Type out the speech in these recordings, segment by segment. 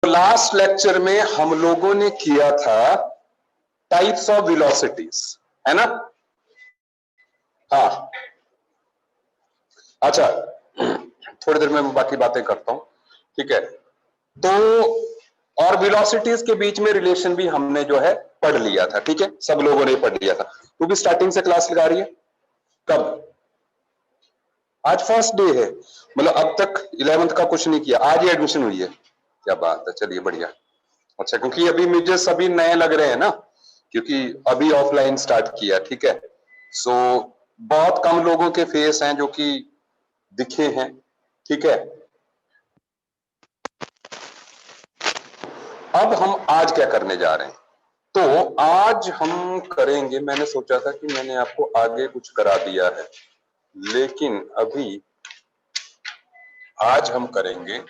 Last lecture में हम लोगों ने किया था टाइप्स ऑफ वेलोसिटीज, है ना? हाँ, अच्छा, थोड़ी देर में बाकी बातें करता हूं, ठीक है? तो और वेलोसिटीज के बीच में रिलेशन भी हमने जो है पढ़ लिया था, ठीक है? सब लोगों ने पढ़ लिया था। तू भी स्टार्टिंग से क्लास लगा रही है? कब? आज फर्स्ट डे है, मतलब अब तक 11th का कुछ नहीं किया, आज ही एडमिशन हुई है। क्या बात है, चलिए बढ़िया। अच्छा, क्योंकि अभी मुझे सभी नए लग रहे हैं ना, क्योंकि अभी ऑफलाइन स्टार्ट किया, ठीक है? सो बहुत कम लोगों के फेस हैं जो कि दिखे हैं, ठीक है? अब हम आज क्या करने जा रहे हैं? तो आज हम करेंगे, मैंने सोचा था कि मैंने आपको आगे कुछ करा दिया है, लेकिन अभी आज हम करेंगे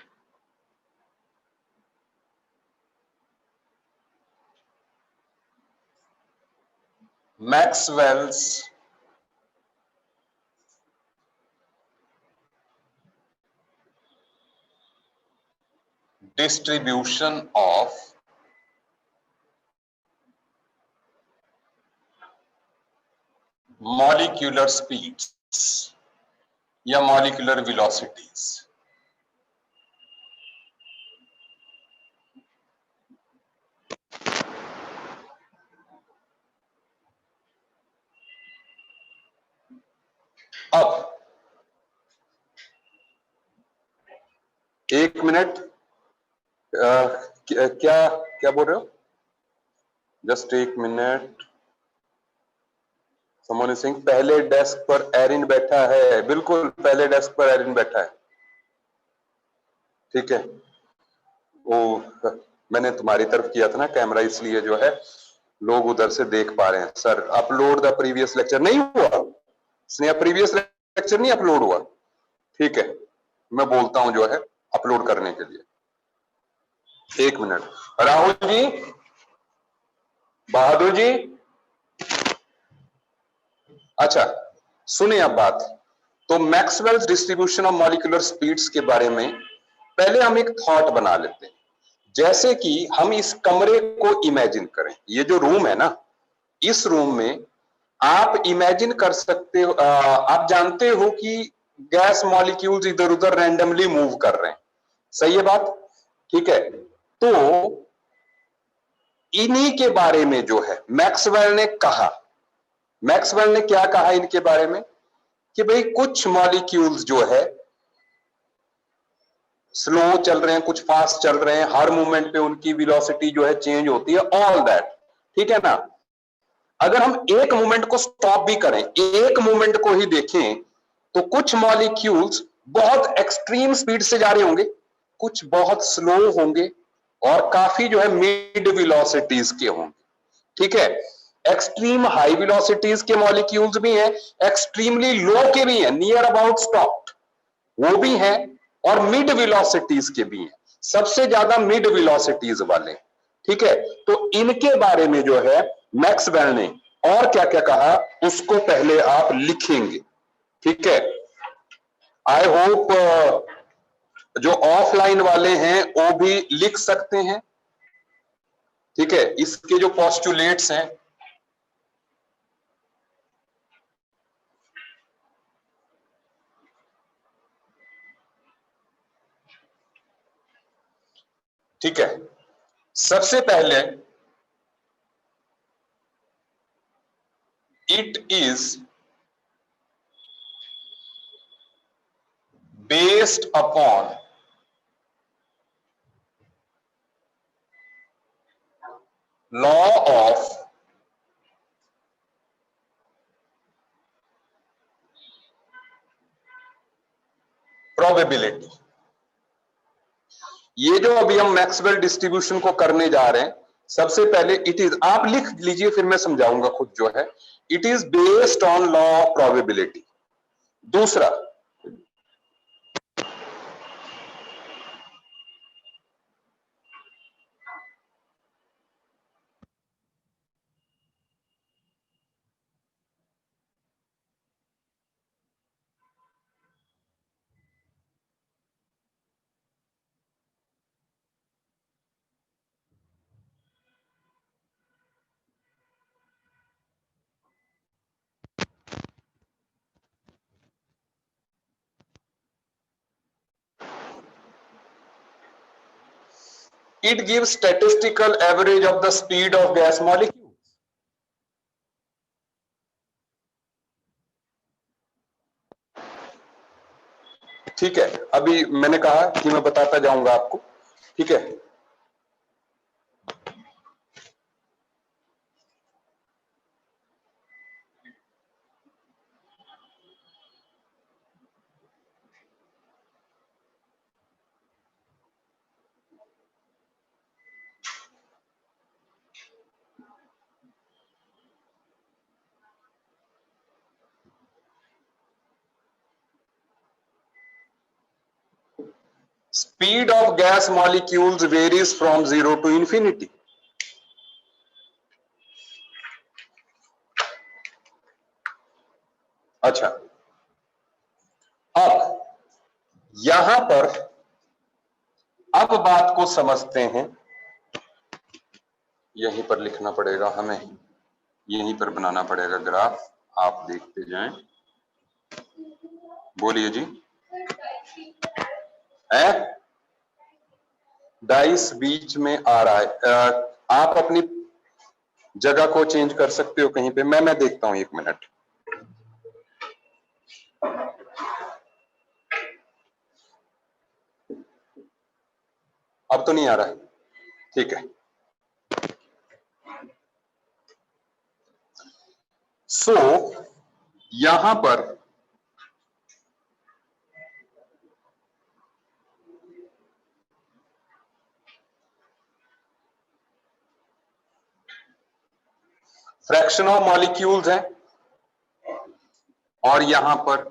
Maxwell's distribution of molecular speeds या मॉलिक्यूलर वेलोसिटीज। अब एक मिनट, क्या क्या बोल रहे हो? जस्ट एक मिनट। समोनी सिंह, पहले डेस्क पर एरिन बैठा है, बिल्कुल पहले डेस्क पर एरिन बैठा है, ठीक है? वो मैंने तुम्हारी तरफ किया था ना कैमरा, इसलिए जो है लोग उधर से देख पा रहे हैं। Sir upload the previous lecture नहीं हुआ, स्नेहा प्रीवियस लेक्चर नहीं अपलोड हुआ, ठीक है? मैं बोलता हूं जो है अपलोड करने के लिए। एक मिनट, राहुल जी, बहादुर जी, अच्छा सुनिए अब बात। तो Maxwell's distribution of molecular speeds के बारे में पहले हम एक थॉट बना लेते हैं। जैसे कि हम इस कमरे को इमेजिन करें, ये जो रूम है ना, इस रूम में आप इमेजिन कर सकते हो, आप जानते हो कि गैस मॉलिक्यूल्स इधर उधर रैंडमली मूव कर रहे हैं, सही है बात? ठीक है, तो इन्हीं के बारे में जो है मैक्सवेल ने कहा। मैक्सवेल ने क्या कहा इनके बारे में कि भाई कुछ मॉलिक्यूल्स जो है स्लो चल रहे हैं, कुछ फास्ट चल रहे हैं, हर मूवमेंट पे उनकी वेलोसिटी जो है चेंज होती है, ऑल दैट, ठीक है ना? अगर हम एक मूवमेंट को स्टॉप भी करें, एक मूवमेंट को ही देखें, तो कुछ मॉलिक्यूल्स बहुत एक्सट्रीम स्पीड से जा रहे होंगे, कुछ बहुत स्लो होंगे, और काफी जो है मिड वेलोसिटीज के होंगे, ठीक है? एक्सट्रीम हाई वेलोसिटीज के मॉलिक्यूल्स भी हैं, एक्सट्रीमली लो के भी हैं, नियर अबाउट स्टॉप वो भी हैं, और मिड वेलोसिटीज के भी हैं, सबसे ज्यादा मिड वेलोसिटीज वाले, ठीक है? तो इनके बारे में जो है मैक्सवेल ने और क्या क्या कहा उसको पहले आप लिखेंगे, ठीक है? आई होप जो ऑफलाइन वाले हैं वो भी लिख सकते हैं, ठीक है? इसके जो पोस्टुलेट्स हैं, ठीक है? सबसे पहले it is based upon law of probability. ये जो अभी हम मैक्सवेल डिस्ट्रीब्यूशन को करने जा रहे हैं, सबसे पहले इट इज, आप लिख लीजिए फिर मैं समझाऊंगा खुद जो है, it is based on law of probability. दूसरा, It gives statistical average of the speed of gas molecules. ठीक है, अभी मैंने कहा कि मैं बताता जाऊंगा आपको, ठीक है। Speed of gas molecules varies from 0 to infinity. अच्छा, अब यहां पर अब बात को समझते हैं। यहीं पर लिखना पड़ेगा हमें, यहीं पर बनाना पड़ेगा ग्राफ, आप देखते जाएं। बोलिए जी। है डाइस बीच में आ रहा है, आप अपनी जगह को चेंज कर सकते हो कहीं पे। मैं देखता हूं, 1 मिनट। अब तो नहीं आ रहा है, ठीक है। सो यहां पर फ्रैक्शन ऑफ मॉलिक्यूल्स है और यहां पर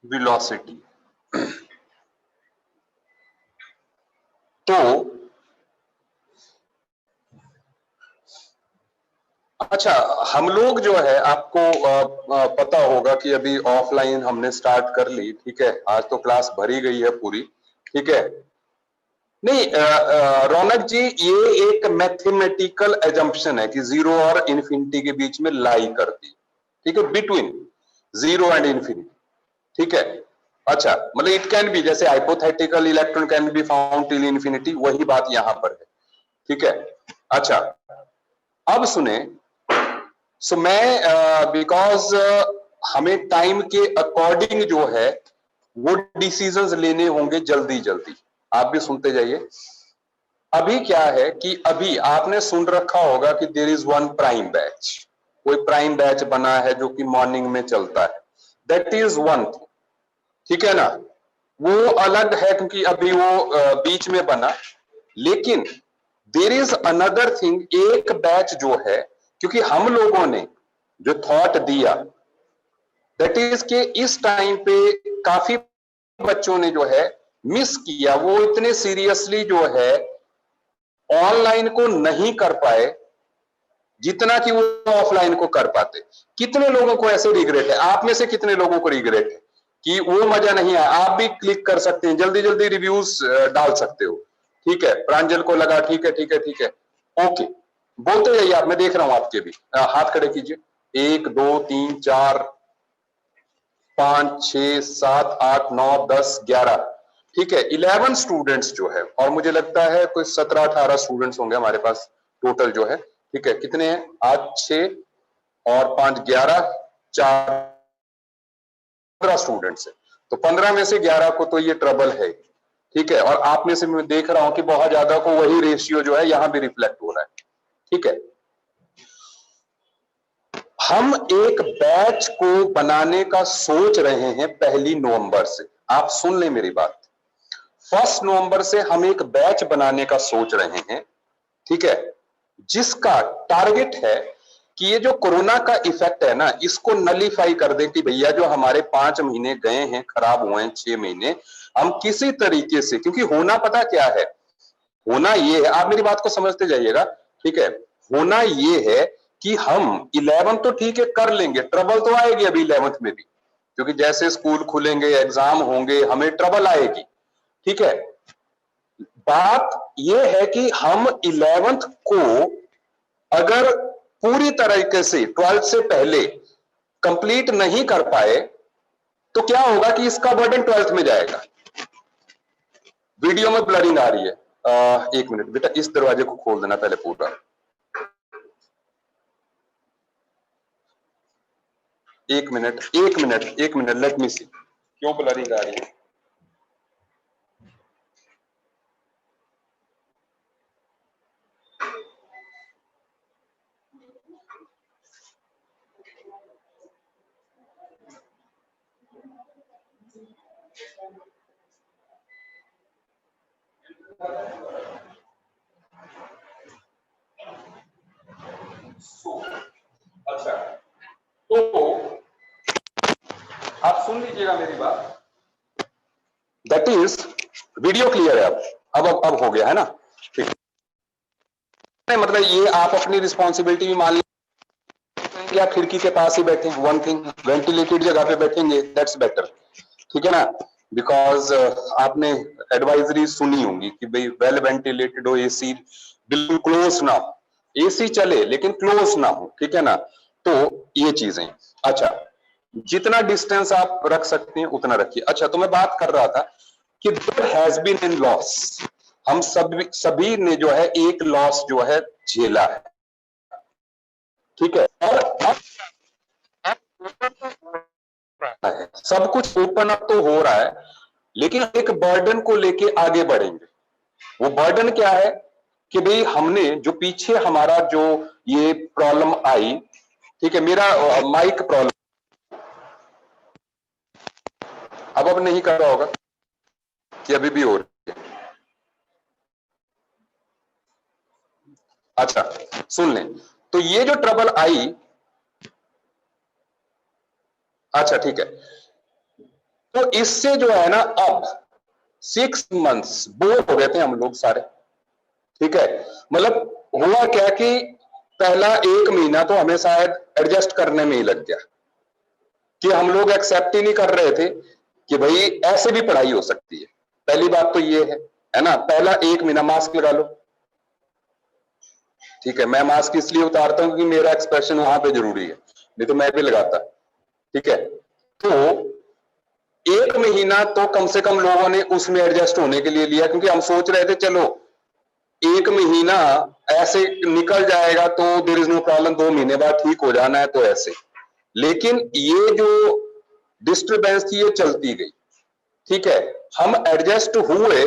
वेलोसिटी। तो अच्छा, हम लोग जो है, आपको पता होगा कि अभी ऑफलाइन हमने स्टार्ट कर ली, ठीक है। आज तो क्लास भरी गई है पूरी, ठीक है। नहीं रौनक जी, ये एक मैथमेटिकल एजम्पशन है कि 0 और इन्फिनिटी के बीच में लाई करती, ठीक है, बिटवीन 0 एंड इन्फिनिटी, ठीक है। अच्छा, मतलब इट कैन बी, जैसे hypothetical electron can be found till infinity, वही बात यहां पर है, ठीक है। अच्छा, अब सुने। सो मैं बिकॉज हमें टाइम के अकॉर्डिंग जो है वो डिसीजंस लेने होंगे जल्दी जल्दी, आप भी सुनते जाइए। अभी क्या है कि अभी आपने सुन रखा होगा कि there is one prime batch, कोई प्राइम बैच बना है जो कि मॉर्निंग में चलता है, दैट इज वन थिंग, ठीक है ना। वो अलग है क्योंकि अभी वो बीच में बना। लेकिन देयर इज अनदर थिंग, एक बैच जो है, क्योंकि हम लोगों ने जो थॉट दिया, दैट इज के इस टाइम पे काफी बच्चों ने जो है मिस किया, वो इतने सीरियसली जो है ऑनलाइन को नहीं कर पाए जितना कि वो ऑफलाइन को कर पाते। कितने लोगों को ऐसे रिग्रेट है? आप में से कितने लोगों को रिग्रेट है कि वो मजा नहीं आया? आप भी क्लिक कर सकते हैं, जल्दी जल्दी रिव्यूज डाल सकते हो, ठीक है। प्रांजल को लगा ठीक है ठीक है ठीक है, ओके, बोलते जाइए आप, मैं देख रहा हूं आपके भी। हाथ खड़े कीजिए। 1 2 3 4 5 6 7 8 9 10 11, ठीक है। 11 स्टूडेंट्स जो है, और मुझे लगता है कोई 17-18 स्टूडेंट्स होंगे हमारे पास टोटल जो है, ठीक है। कितने हैं आज? 6 और 5 11, 4 15 स्टूडेंट्स है। तो 15 में से 11 को तो ये ट्रबल है, ठीक है। और आप में से मैं देख रहा हूं कि बहुत ज्यादा को वही रेशियो जो है यहां भी रिफ्लेक्ट हो रहा है, ठीक है। हम एक बैच को बनाने का सोच रहे हैं 1 नवंबर से। आप सुन लें मेरी बात, 1 नवंबर से हम एक बैच बनाने का सोच रहे हैं, ठीक है, जिसका टारगेट है कि ये जो कोरोना का इफेक्ट है ना, इसको नलीफाई कर दे कि भैया जो हमारे 5 महीने गए हैं, खराब हुए हैं, 6 महीने, हम किसी तरीके से, क्योंकि होना पता क्या है, होना ये है, आप मेरी बात को समझते जाइएगा, ठीक है। होना ये है कि हम 11 तो ठीक है कर लेंगे, ट्रबल तो आएगी अभी 11th में भी, क्योंकि जैसे स्कूल खुलेंगे, एग्जाम होंगे, हमें ट्रबल आएगी, ठीक है। बात यह है कि हम 11th को अगर पूरी तरीके से 12th से पहले कंप्लीट नहीं कर पाए तो क्या होगा कि इसका बर्डन 12th में जाएगा। वीडियो में ब्लरिंग आ रही है। एक मिनट बेटा, इस दरवाजे को खोल देना पहले पूरा। एक मिनट एक मिनट एक मिनट, लेट मी सी क्यों ब्लरिंग आ रही है। अच्छा, तो आप सुन लीजिएगा मेरी बात। दैट इज, वीडियो क्लियर है अब हो गया है ना, ठीक है। मतलब ये आप अपनी रिस्पॉन्सिबिलिटी भी मान लीजिए, आप खिड़की के पास ही बैठे, वन थिंग, वेंटिलेटेड जगह पे बैठेंगे, दैट्स बेटर, ठीक है ना। बिकॉज आपने एडवाइजरी सुनी होगी कि भाई वेल वेंटिलेटेड हो, एसी बिल्कुल क्लोज ना हो, एसी चले लेकिन क्लोज ना हो, ठीक है ना। तो ये चीजें, अच्छा, जितना डिस्टेंस आप रख सकते हैं उतना रखिए। अच्छा, तो मैं बात कर रहा था कि there has been an loss, हम सभी ने जो है एक लॉस जो है झेला ठीक है। और अब सब कुछ ओपन अप तो हो रहा है, लेकिन एक बर्डन को लेके आगे बढ़ेंगे। वो बर्डन क्या है कि भाई हमने जो पीछे हमारा जो ये प्रॉब्लम आई, ठीक है, मेरा माइक प्रॉब्लम अब नहीं कर रहा होगा कि अभी भी हो रही है। अच्छा, सुन लें, तो ये जो ट्रबल आई, अच्छा ठीक है, तो इससे जो है ना अब 6 मंथ्स बोर हो गए थे हम लोग सारे, ठीक है। मतलब हुआ क्या कि पहला 1 महीना तो हमें शायद एडजस्ट करने में ही लग गया, कि हम लोग एक्सेप्ट ही नहीं कर रहे थे कि भाई ऐसे भी पढ़ाई हो सकती है। पहली बात तो ये है ना, पहला 1 महीना मास्क लगा लो, ठीक है। मैं मास्क इसलिए उतारता हूं क्योंकि मेरा एक्सप्रेशन वहां पे जरूरी है, नहीं तो मैं भी लगाता, ठीक है। तो 1 महीना तो कम से कम लोगों ने उसमें एडजस्ट होने के लिए लिया, क्योंकि हम सोच रहे थे चलो 1 महीना ऐसे निकल जाएगा तो देयर इज नो प्रॉब्लम, 2 महीने बाद ठीक हो जाना है तो ऐसे। लेकिन ये जो डिस्टरबेंस थी ये चलती गई, ठीक है। हम एडजस्ट हुए,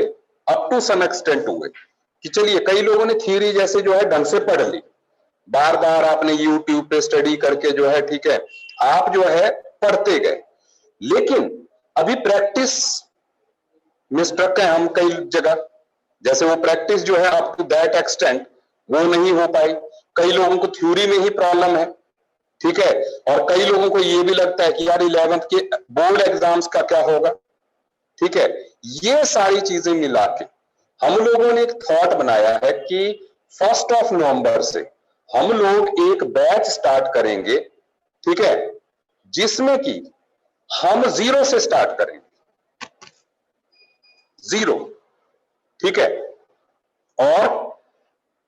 अप टू सम एक्सटेंट हुए, कि चलिए कई लोगों ने थ्योरी जैसे जो है ढंग से पढ़ ली, बार बार आपने यूट्यूब पे स्टडी करके जो है, ठीक है, आप जो है पढ़ते गए। लेकिन अभी प्रैक्टिस में स्ट्रक है हम कई जगह, जैसे वो प्रैक्टिस जो है अप टू दैट एक्सटेंट वो नहीं हो पाई। कई लोगों को थ्योरी में ही प्रॉब्लम है, ठीक है। और कई लोगों को ये भी लगता है कि यार 11th के बोर्ड एग्जाम्स का क्या होगा, ठीक है। ये सारी चीजें मिला के हम लोगों ने एक थॉट बनाया है कि 1 नवंबर से हम लोग एक बैच स्टार्ट करेंगे, ठीक है, जिसमें कि हम जीरो से स्टार्ट करेंगे, जीरो, ठीक है। और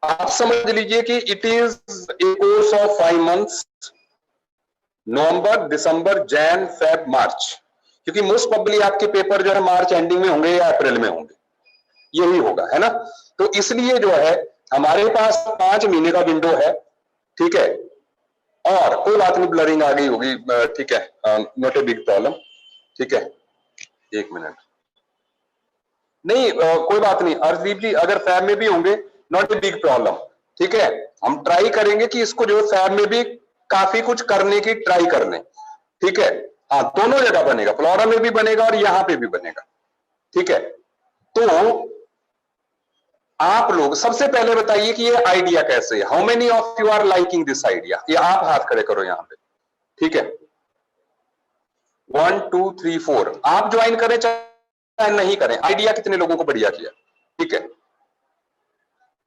आप समझ लीजिए कि it is a course of 5 months, November, December, Jan, Feb, March, क्योंकि मोस्ट प्रोबेबली आपके पेपर जो है मार्च एंडिंग में होंगे या अप्रैल में होंगे, यही होगा, है ना। तो इसलिए जो है हमारे पास 5 महीने का विंडो है, ठीक है। और कोई बात नहीं, ब्लरिंग आ गई होगी, ठीक है, नॉट ए बिग प्रॉब्लम, ठीक है। 1 मिनट, नहीं कोई बात नहीं अर्शदीप जी, अगर फैब में भी होंगे नॉट ए बिग प्रॉब्लम, ठीक है। हम ट्राई करेंगे कि इसको जो फैब में भी काफी कुछ करने की ट्राई कर लें, ठीक है। हाँ, दोनों जगह बनेगा, फ्लोरा में भी बनेगा और यहां पे भी बनेगा, ठीक है। तो आप लोग सबसे पहले बताइए कि ये आइडिया कैसे है, how many of you are liking this idea, ये आप हाथ खड़े करो यहां पे, ठीक है। 1 2 3 4, आप ज्वाइन करें चाहे नहीं करें, आइडिया कितने लोगों को बढ़िया किया, ठीक है,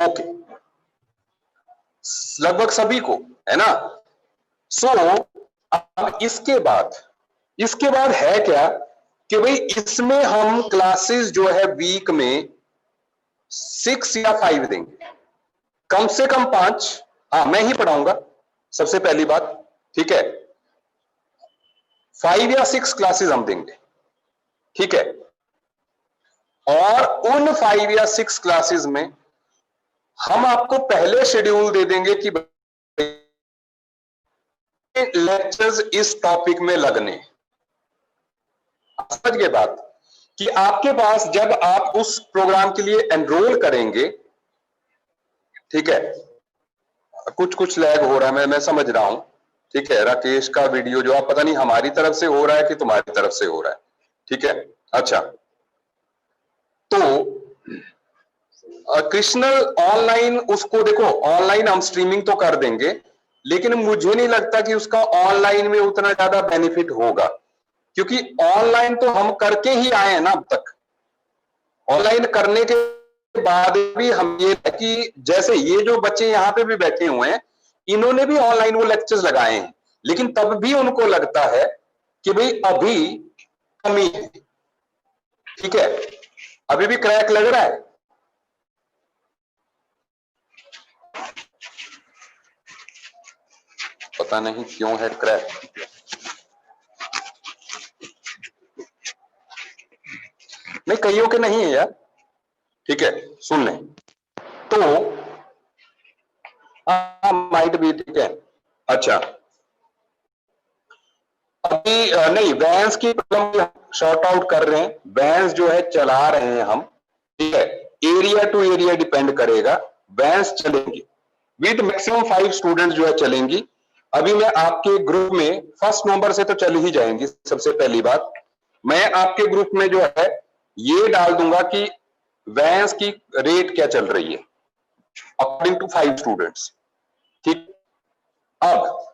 ओके, लगभग सभी को, है ना। सो अब इसके बाद है क्या कि भाई इसमें हम क्लासेस जो है वीक में 6 या 5 देंगे, कम से कम 5। हाँ, मैं ही पढ़ाऊंगा सबसे पहली बात, ठीक है। 5 या 6 क्लासेस हम देंगे, ठीक है। और उन 5 या 6 क्लासेस में हम आपको पहले शेड्यूल दे देंगे कि लेक्चर्स इस टॉपिक में लगने। समझ गए बात कि आपके पास जब आप उस प्रोग्राम के लिए एनरोल करेंगे, ठीक है, कुछ लैग हो रहा है, मैं समझ रहा हूं, ठीक है। राकेश का वीडियो जो आप पता नहीं हमारी तरफ से हो रहा है कि तुम्हारी तरफ से हो रहा है, ठीक है। अच्छा, तो कृष्णल ऑनलाइन, उसको देखो ऑनलाइन हम स्ट्रीमिंग तो कर देंगे, लेकिन मुझे नहीं लगता कि उसका ऑनलाइन में उतना ज्यादा बेनिफिट होगा, क्योंकि ऑनलाइन तो हम करके ही आए हैं ना अब तक। ऑनलाइन करने के बाद भी हम ये कि जैसे ये जो बच्चे यहाँ पे भी बैठे हुए हैं, इन्होंने भी ऑनलाइन वो लेक्चर्स लगाए हैं, लेकिन तब भी उनको लगता है कि भाई अभी कमी है, ठीक है, अभी भी क्रैक लग रहा है। पता नहीं क्यों है क्रैक, नहीं कईयों के नहीं है यार, ठीक है, सुन लें तो हाँ माइट भी, ठीक है। अच्छा, अभी नहीं, वैंस की प्रॉब्लम शॉर्ट आउट कर रहे हैं, वैंस जो है चला रहे हैं हम, ठीक है, एरिया टू एरिया डिपेंड करेगा, वैंस चलेंगी विद मैक्सिमम 5 स्टूडेंट्स जो है चलेंगी। अभी मैं आपके ग्रुप में 1 नवंबर से तो चल ही जाएंगी। सबसे पहली बात, मैं आपके ग्रुप में जो है ये डाल दूंगा कि वैंस की रेट क्या चल रही है अकॉर्डिंग टू 5 स्टूडेंट्स, ठीक। अब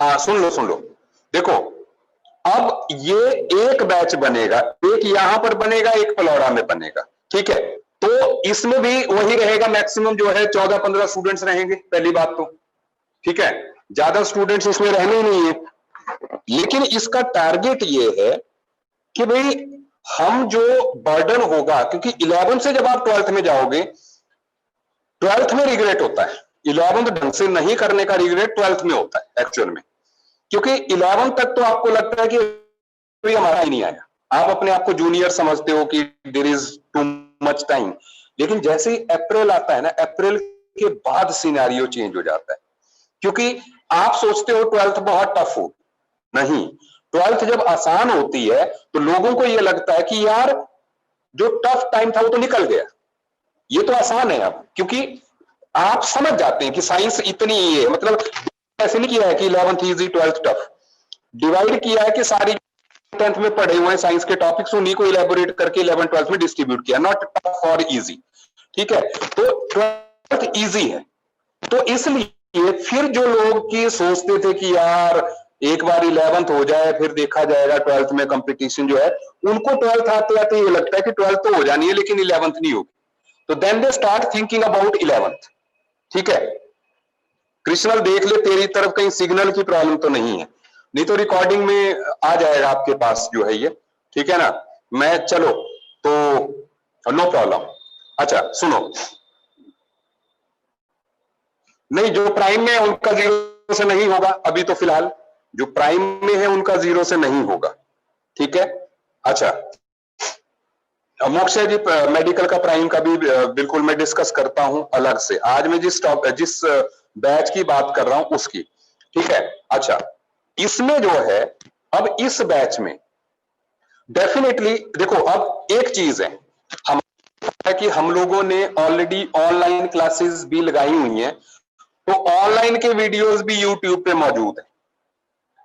हाँ सुन लो, देखो अब ये एक बैच बनेगा, एक यहां पर बनेगा, एक पलौड़ा में बनेगा, ठीक है। तो इसमें भी वही रहेगा, मैक्सिमम जो है 14-15 स्टूडेंट्स रहेंगे, पहली बात तो, ठीक है, ज्यादा स्टूडेंट्स इसमें रहने ही नहीं है। लेकिन इसका टारगेट ये है कि भाई हम जो बर्डन होगा, क्योंकि 11 से जब आप 12th में जाओगे, 12th में रिग्रेट होता है, 11th ढंग से नहीं करने का रिग्रेट 12th में होता है एक्चुअल में, क्योंकि 11 तक तो आपको लगता है कि कोई हमारा ही नहीं आया, आप अपने आप को जूनियर समझते हो कि there is too much time. लेकिन जैसे ही अप्रैल आता है ना, अप्रैल के बाद सिनेरियो चेंज हो जाता है, क्योंकि आप सोचते हो 12th बहुत टफ हो, नहीं, 12th जब आसान होती है तो लोगों को यह लगता है कि यार जो टफ टाइम था वो तो निकल गया, ये तो आसान है अब, क्योंकि आप समझ जाते हैं कि साइंस इतनी ही है, मतलब ऐसे नहीं किया है कि 11th easy 12th tough, divide किया है कि सारी 10th में पढ़े हुए साइंस के टॉपिक्स उन्हीं को इलेबोरेट करके 11 12th में डिस्ट्रीब्यूट किया, नॉट टफ और इजी, ठीक है। तो 12th इजी है, तो इसलिए फिर जो लोग की सोचते थे कि यार एक बार 11th हो जाए फिर देखा जाएगा 12th में कंपटीशन जो है, उनको 12th आते आते ये लगता है कि 12th तो हो जानी है लेकिन 11th नहीं होगी, तो then they start thinking about 11th, ठीक है। कृष्णल देख ले तेरी तरफ कहीं सिग्नल की प्रॉब्लम तो नहीं है, नहीं तो रिकॉर्डिंग में आ जाएगा आपके पास जो है ये, ठीक है ना। मैं चलो तो नो प्रॉब्लम। अच्छा सुनो, नहीं जो प्राइम में है उनका 0 से नहीं होगा अभी तो फिलहाल, जो प्राइम में है उनका 0 से नहीं होगा, ठीक है। अच्छा मोक्षय जी, मेडिकल का प्राइम का भी बिल्कुल मैं डिस्कस करता हूं अलग से, आज मैं जिस बैच की बात कर रहा हूं उसकी, ठीक है। अच्छा इसमें जो है अब इस बैच में डेफिनेटली देखो, अब एक चीज है हम है कि हम लोगों ने ऑलरेडी ऑनलाइन क्लासेस भी लगाई हुई हैं, तो ऑनलाइन के वीडियोस भी यूट्यूब पे मौजूद है।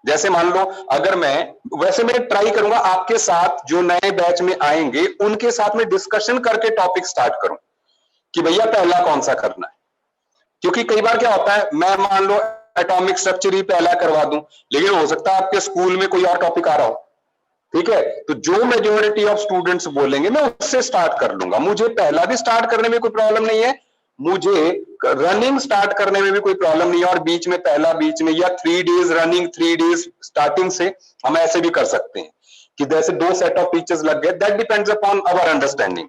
जैसे मान लो अगर वैसे मैं ट्राई करूंगा आपके साथ जो नए बैच में आएंगे उनके साथ में डिस्कशन करके टॉपिक स्टार्ट करूं कि भैया पहला कौन सा करना है, क्योंकि कई बार क्या होता है मैं मान लो एटॉमिक स्ट्रक्चर ही पहला करवा दूं, लेकिन हो सकता है आपके स्कूल में कोई और टॉपिक आ रहा हो, ठीक है, तो जो मेजोरिटी ऑफ स्टूडेंट्स बोलेंगे मैं उससे स्टार्ट कर लूंगा, मुझे पहला भी स्टार्ट करने में कोई प्रॉब्लम नहीं है, मुझे रनिंग स्टार्ट करने में भी कोई प्रॉब्लम नहीं है, और बीच में पहला बीच में या 3 डेज रनिंग 3 डेज स्टार्टिंग से हम ऐसे भी कर सकते हैं कि जैसे 2 सेट ऑफ टीचर्स लग गए, that depends upon our understanding.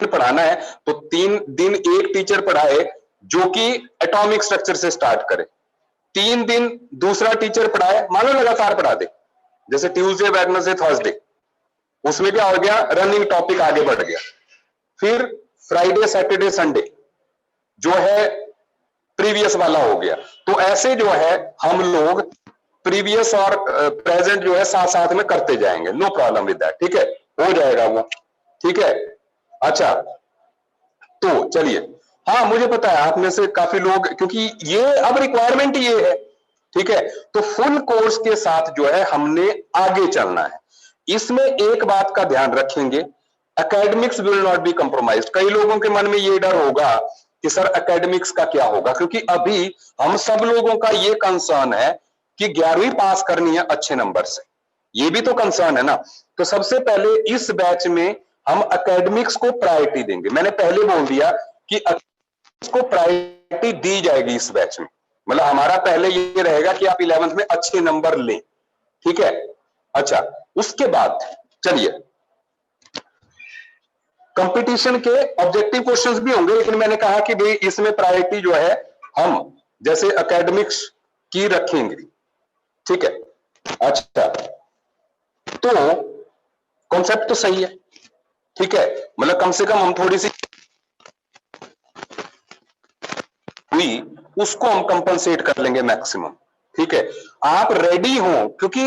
पढ़ाना है तो 3 दिन एक टीचर पढ़ाए जो कि एटॉमिक स्ट्रक्चर से स्टार्ट करे, 3 दिन दूसरा टीचर पढ़ाए, मान लो लगातार पढ़ा दे, जैसे ट्यूसडे, वेडनेसडे, थर्सडे, उसमें क्या हो गया, रनिंग टॉपिक आगे बढ़ गया। फिर फ्राइडे, सैटरडे, संडे जो है प्रीवियस वाला हो गया। तो ऐसे जो है हम लोग प्रीवियस और प्रेजेंट जो है साथ साथ में करते जाएंगे, नो प्रॉब्लम विद दैट, ठीक है, हो जाएगा वो, ठीक है। अच्छा, तो चलिए, हाँ मुझे पता है आप में से काफी लोग, क्योंकि ये अब रिक्वायरमेंट ये है, ठीक है, तो फुल कोर्स के साथ जो है हमने आगे चलना है। इसमें एक बात का ध्यान रखेंगे, academics will not be compromised. कई लोगों के मन में ये डर होगा कि सर एकेडमिक्स का क्या होगा, क्योंकि अभी हम सब लोगों का ये कंसर्न है कि 11वीं पास करनी है अच्छे नंबर से, ये भी तो कंसर्न है ना। तो सबसे पहले इस बैच में हम एकेडमिक्स को प्रायोरिटी देंगे। मैंने पहले बोल दिया कि को प्रायोरिटी दी जाएगी इस बैच में, मतलब हमारा पहले ये रहेगा कि आप 11th में अच्छे नंबर लें, ठीक है। अच्छा, उसके बाद चलिए, कंपटीशन के ऑब्जेक्टिव क्वेश्चंस भी होंगे, लेकिन मैंने कहा कि भाई इसमें प्रायोरिटी जो है हम जैसे एकेडमिक्स की रखेंगे, ठीक है। अच्छा, तो कॉन्सेप्ट तो सही है, ठीक है, मतलब कम से कम हम थोड़ी सी हुई उसको हम कंपनसेट कर लेंगे मैक्सिमम, ठीक है। आप रेडी हो, क्योंकि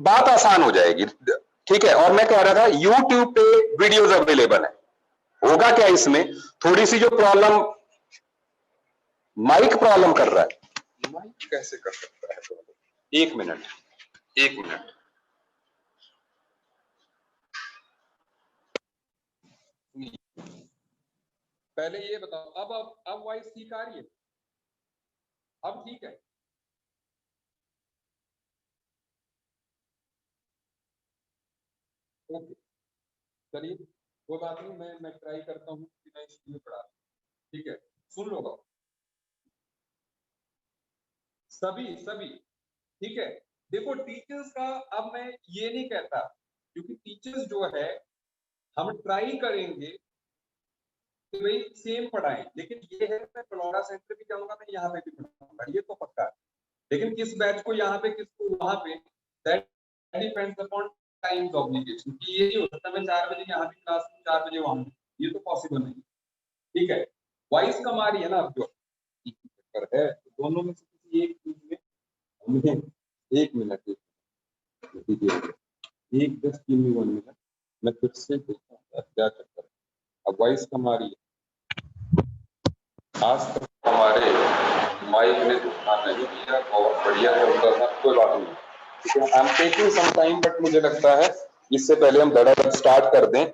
बात आसान हो जाएगी, ठीक है। और मैं कह रहा था YouTube पे वीडियोस अवेलेबल है, होगा क्या इसमें थोड़ी सी जो प्रॉब्लम, माइक प्रॉब्लम कर रहा है, माइक कैसे कर सकता है प्रॉब्लम, एक मिनट, एक मिनट, पहले ये बताओ, अब वॉइस ठीक आ रही है, अब ठीक है, ओके, चलिए कोई बात नहीं, मैं ट्राई करता हूँ कि मैं इसलिए पढ़ा, ठीक है। सुन लो सभी सभी, ठीक है। देखो टीचर्स का अब मैं ये नहीं कहता, क्योंकि टीचर्स जो है हम ट्राई करेंगे कि भाई सेम पढ़ाएं, लेकिन ये है मैं पलौड़ा सेंटर भी जाऊंगा, मैं यहाँ पे भी पढ़ाऊंगा, ये तो पक्का है। लेकिन किस बैच को यहाँ पे, किसको वहां पे, that depends upon times obligation, कि ये नहीं हो सकता मैं 4 बजे यहाँ पे क्लास में 4 बजे वहां, ये तो पॉसिबल नहीं, ठीक है। वॉइस कम आ रही है ना अब जो पर है, तो दोनों में से किसी एक चीज में हमें, एक मिनट, एक जस्ट गिव मी 1 मिनट, मैं फिर से देखता हूँ क्या चक्कर है। अब वॉइस कम आ रही है, आज तक हमारे माइक ने ध्यान नहीं दिया, बहुत बढ़िया चलता था, कोई बात नहीं, ठीक है। I am taking some time, but मुझे लगता है इससे पहले हम धड़ाधड़ स्टार्ट कर दें,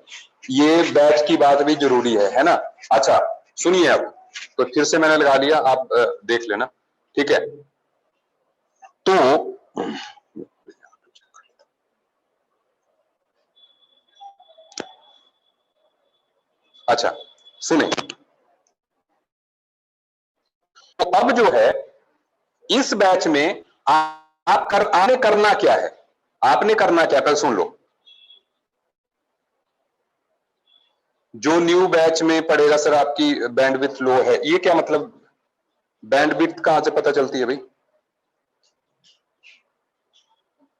ये बैच की बात भी जरूरी है ना। अच्छा सुनिए, अब तो फिर से मैंने लगा लिया, आप देख लेना, ठीक है। तो अच्छा सुने, तो अब जो है इस बैच में आपने करना क्या है, आपने करना क्या, पहले सुन लो। जो न्यू बैच में पढ़ेगा सर आपकी बैंडविड्थ लो है, ये क्या मतलब, बैंडविड्थ कहां से पता चलती है भाई,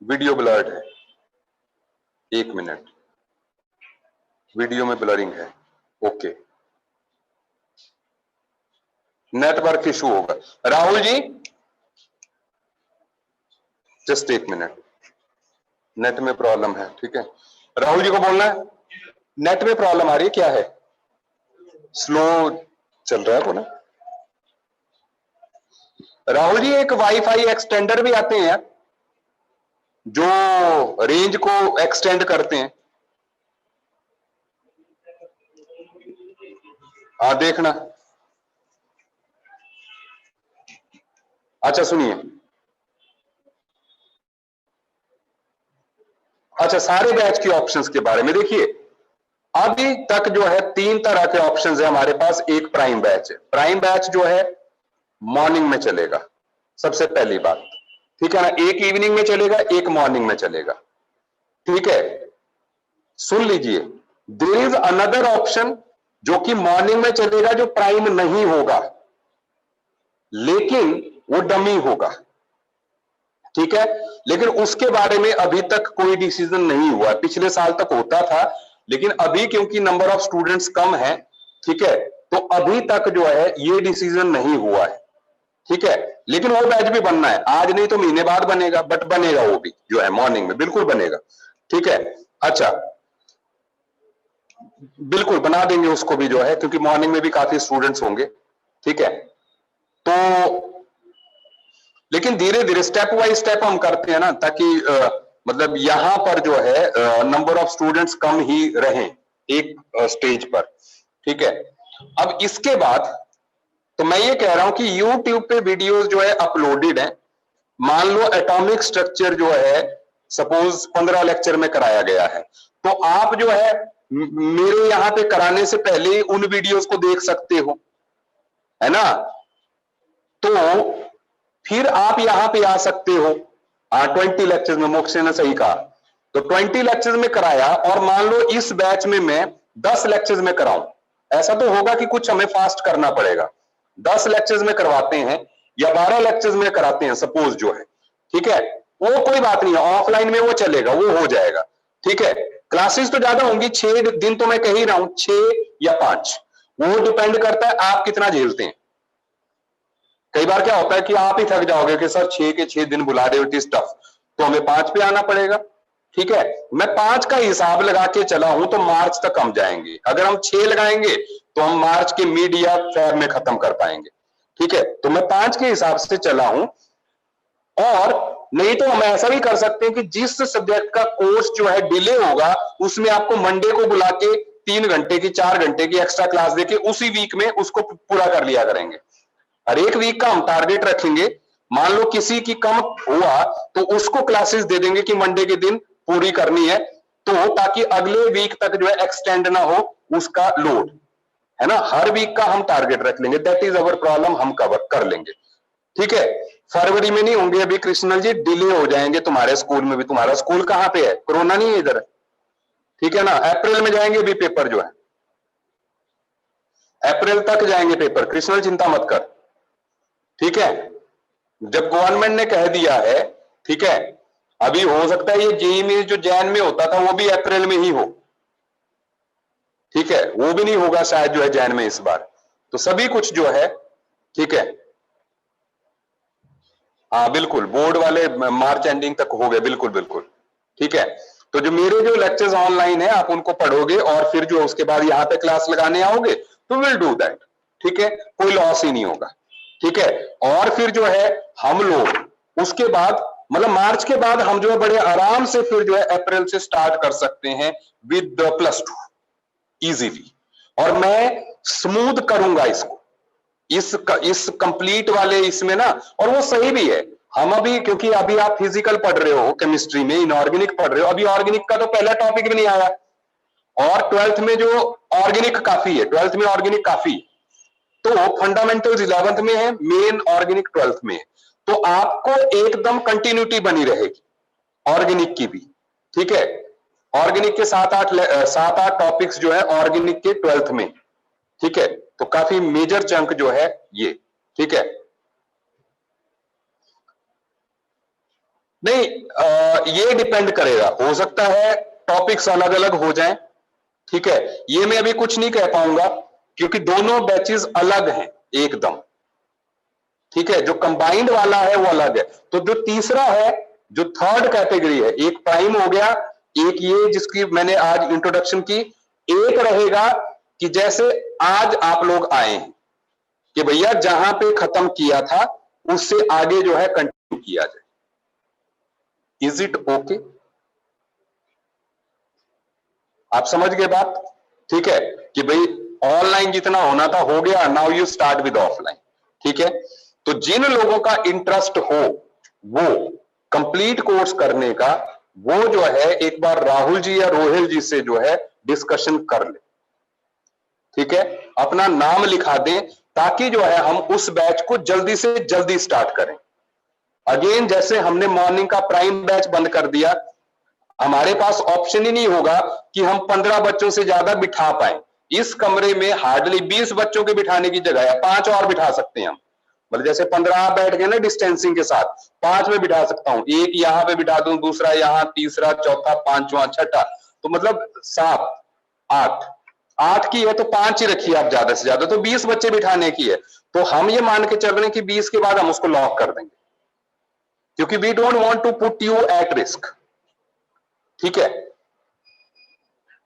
वीडियो ब्लर्ड है, एक मिनट, वीडियो में ब्लरिंग है, ओके, नेटवर्क इशू होगा। राहुल जी जस्ट एक मिनट, नेट में प्रॉब्लम है, ठीक है, राहुल जी को बोलना है, नेट में प्रॉब्लम आ रही है, क्या है, स्लो चल रहा है बोला। राहुल जी एक वाईफाई एक्सटेंडर भी आते हैं जो रेंज को एक्सटेंड करते हैं, देखना। अच्छा सुनिए, अच्छा सारे बैच के ऑप्शंस के बारे में देखिए, अभी तक जो है 3 तरह के ऑप्शंस है हमारे पास। एक प्राइम बैच है, प्राइम बैच जो है मॉर्निंग में चलेगा, सबसे पहली बात, ठीक है ना, एक इवनिंग में चलेगा, एक मॉर्निंग में चलेगा, ठीक है। सुन लीजिए, देयर इज अनदर ऑप्शन जो कि मॉर्निंग में चलेगा, जो प्राइम नहीं होगा, लेकिन वो डमी होगा, ठीक है, लेकिन उसके बारे में अभी तक कोई डिसीजन नहीं हुआ। पिछले साल तक होता था, लेकिन अभी क्योंकि नंबर ऑफ स्टूडेंट्स कम है, ठीक है, तो अभी तक जो है ये डिसीजन नहीं हुआ है। ठीक है, लेकिन वो बैच भी बनना है, आज नहीं तो महीने बाद बनेगा, बट बनेगा वो भी जो है मॉर्निंग में, बिल्कुल बनेगा। ठीक है, अच्छा, बिल्कुल बना देंगे उसको भी जो है, क्योंकि मॉर्निंग में भी काफी स्टूडेंट्स होंगे। ठीक है, तो लेकिन धीरे धीरे स्टेप बाय स्टेप हम करते हैं ना, ताकि मतलब यहां पर जो है नंबर ऑफ स्टूडेंट्स कम ही रहें एक स्टेज पर। ठीक है, अब इसके बाद तो मैं ये कह रहा हूं कि YouTube पे वीडियोस जो है अपलोडेड है। मान लो एटॉमिक स्ट्रक्चर जो है सपोज 15 लेक्चर में कराया गया है, तो आप जो है मेरे यहां पे कराने से पहले उन वीडियोस को देख सकते हो, है ना। तो फिर आप यहां पे आ सकते हो। 20 लेक्चर्स में, मोक्षे ने सही कहा, तो 20 लेक्चर्स में कराया, और मान लो इस बैच में मैं 10 लेक्चर्स में कराऊं, ऐसा तो होगा कि कुछ हमें फास्ट करना पड़ेगा। 10 लेक्चर्स में करवाते हैं या 12 लेक्चर्स में कराते हैं सपोज जो है, ठीक है, वो कोई बात नहीं है, ऑफलाइन में वो चलेगा, वो हो जाएगा। ठीक है, क्लासेस तो ज्यादा होंगी, 6 दिन तो मैं कह ही रहा हूं, 6 या 5, वो डिपेंड करता है आप कितना झेलते हैं। कई बार क्या होता है कि आप ही थक जाओगे कि सर 6 के 6 दिन बुला रहे हो, इट इज टफ, तो हमें 5 पे आना पड़ेगा। ठीक है, मैं 5 का हिसाब लगा के चला हूं तो मार्च तक हम जाएंगे। अगर हम 6 लगाएंगे तो हम मार्च के मिड या फेब में खत्म कर पाएंगे। ठीक है, तो मैं 5 के हिसाब से चला हूं। और नहीं तो हम ऐसा भी कर सकते हैं कि जिस सब्जेक्ट का कोर्स जो है डिले होगा, उसमें आपको मंडे को बुला के 3 घंटे की 4 घंटे की एक्स्ट्रा क्लास देके उसी वीक में उसको पूरा कर लिया करेंगे। हर एक वीक का हम टारगेट रखेंगे। मान लो किसी की कम हुआ तो उसको क्लासेस दे देंगे कि मंडे के दिन पूरी करनी है, तो ताकि अगले वीक तक जो है एक्सटेंड ना हो उसका लोड, है ना। हर वीक का हम टारगेट रख लेंगे, दैट इज अवर प्रॉब्लम, हम कवर कर लेंगे। ठीक है, फरवरी में नहीं होंगे अभी कृष्णल जी, डिले हो जाएंगे तुम्हारे स्कूल में भी। तुम्हारा स्कूल कहां पे है, कोरोना नहीं है इधर, ठीक है ना। अप्रैल में जाएंगे अभी पेपर जो है, अप्रैल तक जाएंगे पेपर, कृष्णल चिंता मत कर। ठीक है, जब गवर्नमेंट ने कह दिया है, ठीक है, अभी हो सकता है ये जेईई में जो जैन में होता था वो भी अप्रैल में ही हो। ठीक है, वो भी नहीं होगा शायद जो है जैन में इस बार, तो सभी कुछ जो है, ठीक है। हाँ बिल्कुल, बोर्ड वाले मार्च एंडिंग तक हो गए, बिल्कुल बिल्कुल। ठीक है, तो जो मेरे जो लेक्चर्स ऑनलाइन है आप उनको पढ़ोगे और फिर जो उसके बाद यहाँ पे क्लास लगाने आओगे तो विल डू दैट। ठीक है, कोई लॉस ही नहीं होगा। ठीक है, और फिर जो है हम लोग उसके बाद मतलब मार्च के बाद हम जो है बड़े आराम से फिर जो है अप्रैल से स्टार्ट कर सकते हैं विद +2 इजीली। और मैं स्मूथ करूंगा इसको, इस कंप्लीट वाले इसमें ना, और वो सही भी है। हम अभी क्योंकि अभी आप फिजिकल पढ़ रहे हो, केमिस्ट्री में इनऑर्गेनिक पढ़ रहे हो, अभी ऑर्गेनिक का तो पहला टॉपिक भी नहीं आया, और 12th में जो ऑर्गेनिक काफी है, 12th में ऑर्गेनिक काफी, तो फंडामेंटल्स 11th में है, मेन ऑर्गेनिक 12th में है, तो आपको एकदम कंटिन्यूटी बनी रहेगी ऑर्गेनिक की भी। ठीक है, ऑर्गेनिक के 7-8 टॉपिक्स जो है ऑर्गेनिक के 12th में। ठीक है, तो काफी मेजर चंक जो है ये। ठीक है, नहीं ये डिपेंड करेगा, हो सकता है टॉपिक्स अलग अलग हो जाएं। ठीक है, ये मैं अभी कुछ नहीं कह पाऊंगा क्योंकि दोनों बैचेस अलग हैं एकदम। ठीक है, जो कंबाइंड वाला है वो अलग है। तो जो तीसरा है, जो थर्ड कैटेगरी है, एक प्राइम हो गया, एक ये जिसकी मैंने आज इंट्रोडक्शन की, एक रहेगा कि जैसे आज आप लोग आए हैं कि भैया जहां पे खत्म किया था उससे आगे जो है कंटिन्यू किया जाए। Is it okay? आप समझ गए बात? ठीक है, कि भाई ऑनलाइन जितना होना था हो गया, now you start with offline. ठीक है, तो जिन लोगों का इंटरेस्ट हो वो कंप्लीट कोर्स करने का, वो जो है एक बार राहुल जी या रोहिल जी से जो है डिस्कशन कर ले। ठीक है, अपना नाम लिखा दें ताकि जो है हम उस बैच को जल्दी से जल्दी स्टार्ट करें। अगेन जैसे हमने मॉर्निंग का प्राइम बैच बंद कर दिया, हमारे पास ऑप्शन ही नहीं होगा कि हम 15 बच्चों से ज्यादा बिठा पाए। इस कमरे में हार्डली 20 बच्चों के बिठाने की जगह है 5 और बिठा सकते हैं हम, मतलब जैसे 15 आप बैठ गए ना डिस्टेंसिंग के साथ, 5 में बिठा सकता हूं, एक यहां पे बिठा दूं, दूसरा यहां, तीसरा, चौथा, पांचवा, छठा, तो मतलब 7, 8, 8 की है तो 5 ही रखिए आप ज्यादा से ज्यादा, तो 20 बच्चे बिठाने की है, तो हम ये मान के चल रहे हैं कि 20 के बाद हम उसको लॉक कर देंगे, क्योंकि we don't want to put you at risk. ठीक है,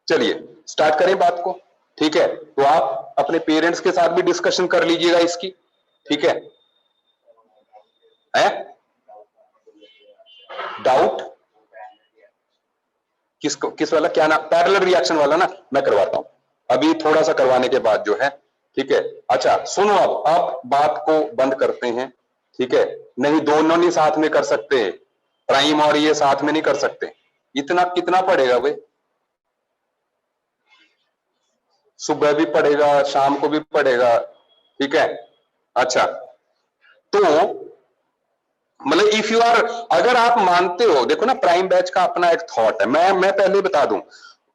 चलिए स्टार्ट करें बात को। ठीक है, तो आप अपने पेरेंट्स के साथ भी डिस्कशन कर लीजिएगा इसकी। ठीक है, डाउट किस वाला, क्या ना, पैरेलल रिएक्शन वाला ना, मैं करवाता हूं अभी थोड़ा सा करवाने के बाद जो है। ठीक है, अच्छा सुनो, अब बात को बंद करते हैं। ठीक है, नहीं दोनों नहीं साथ में कर सकते, प्राइम और ये साथ में नहीं कर सकते, इतना कितना पड़ेगा भाई, सुबह भी पड़ेगा शाम को भी पड़ेगा। ठीक है, अच्छा तो मतलब इफ यू आर, अगर आप मानते हो, देखो ना प्राइम बैच का अपना एक थॉट है, मैं पहले बता दूं,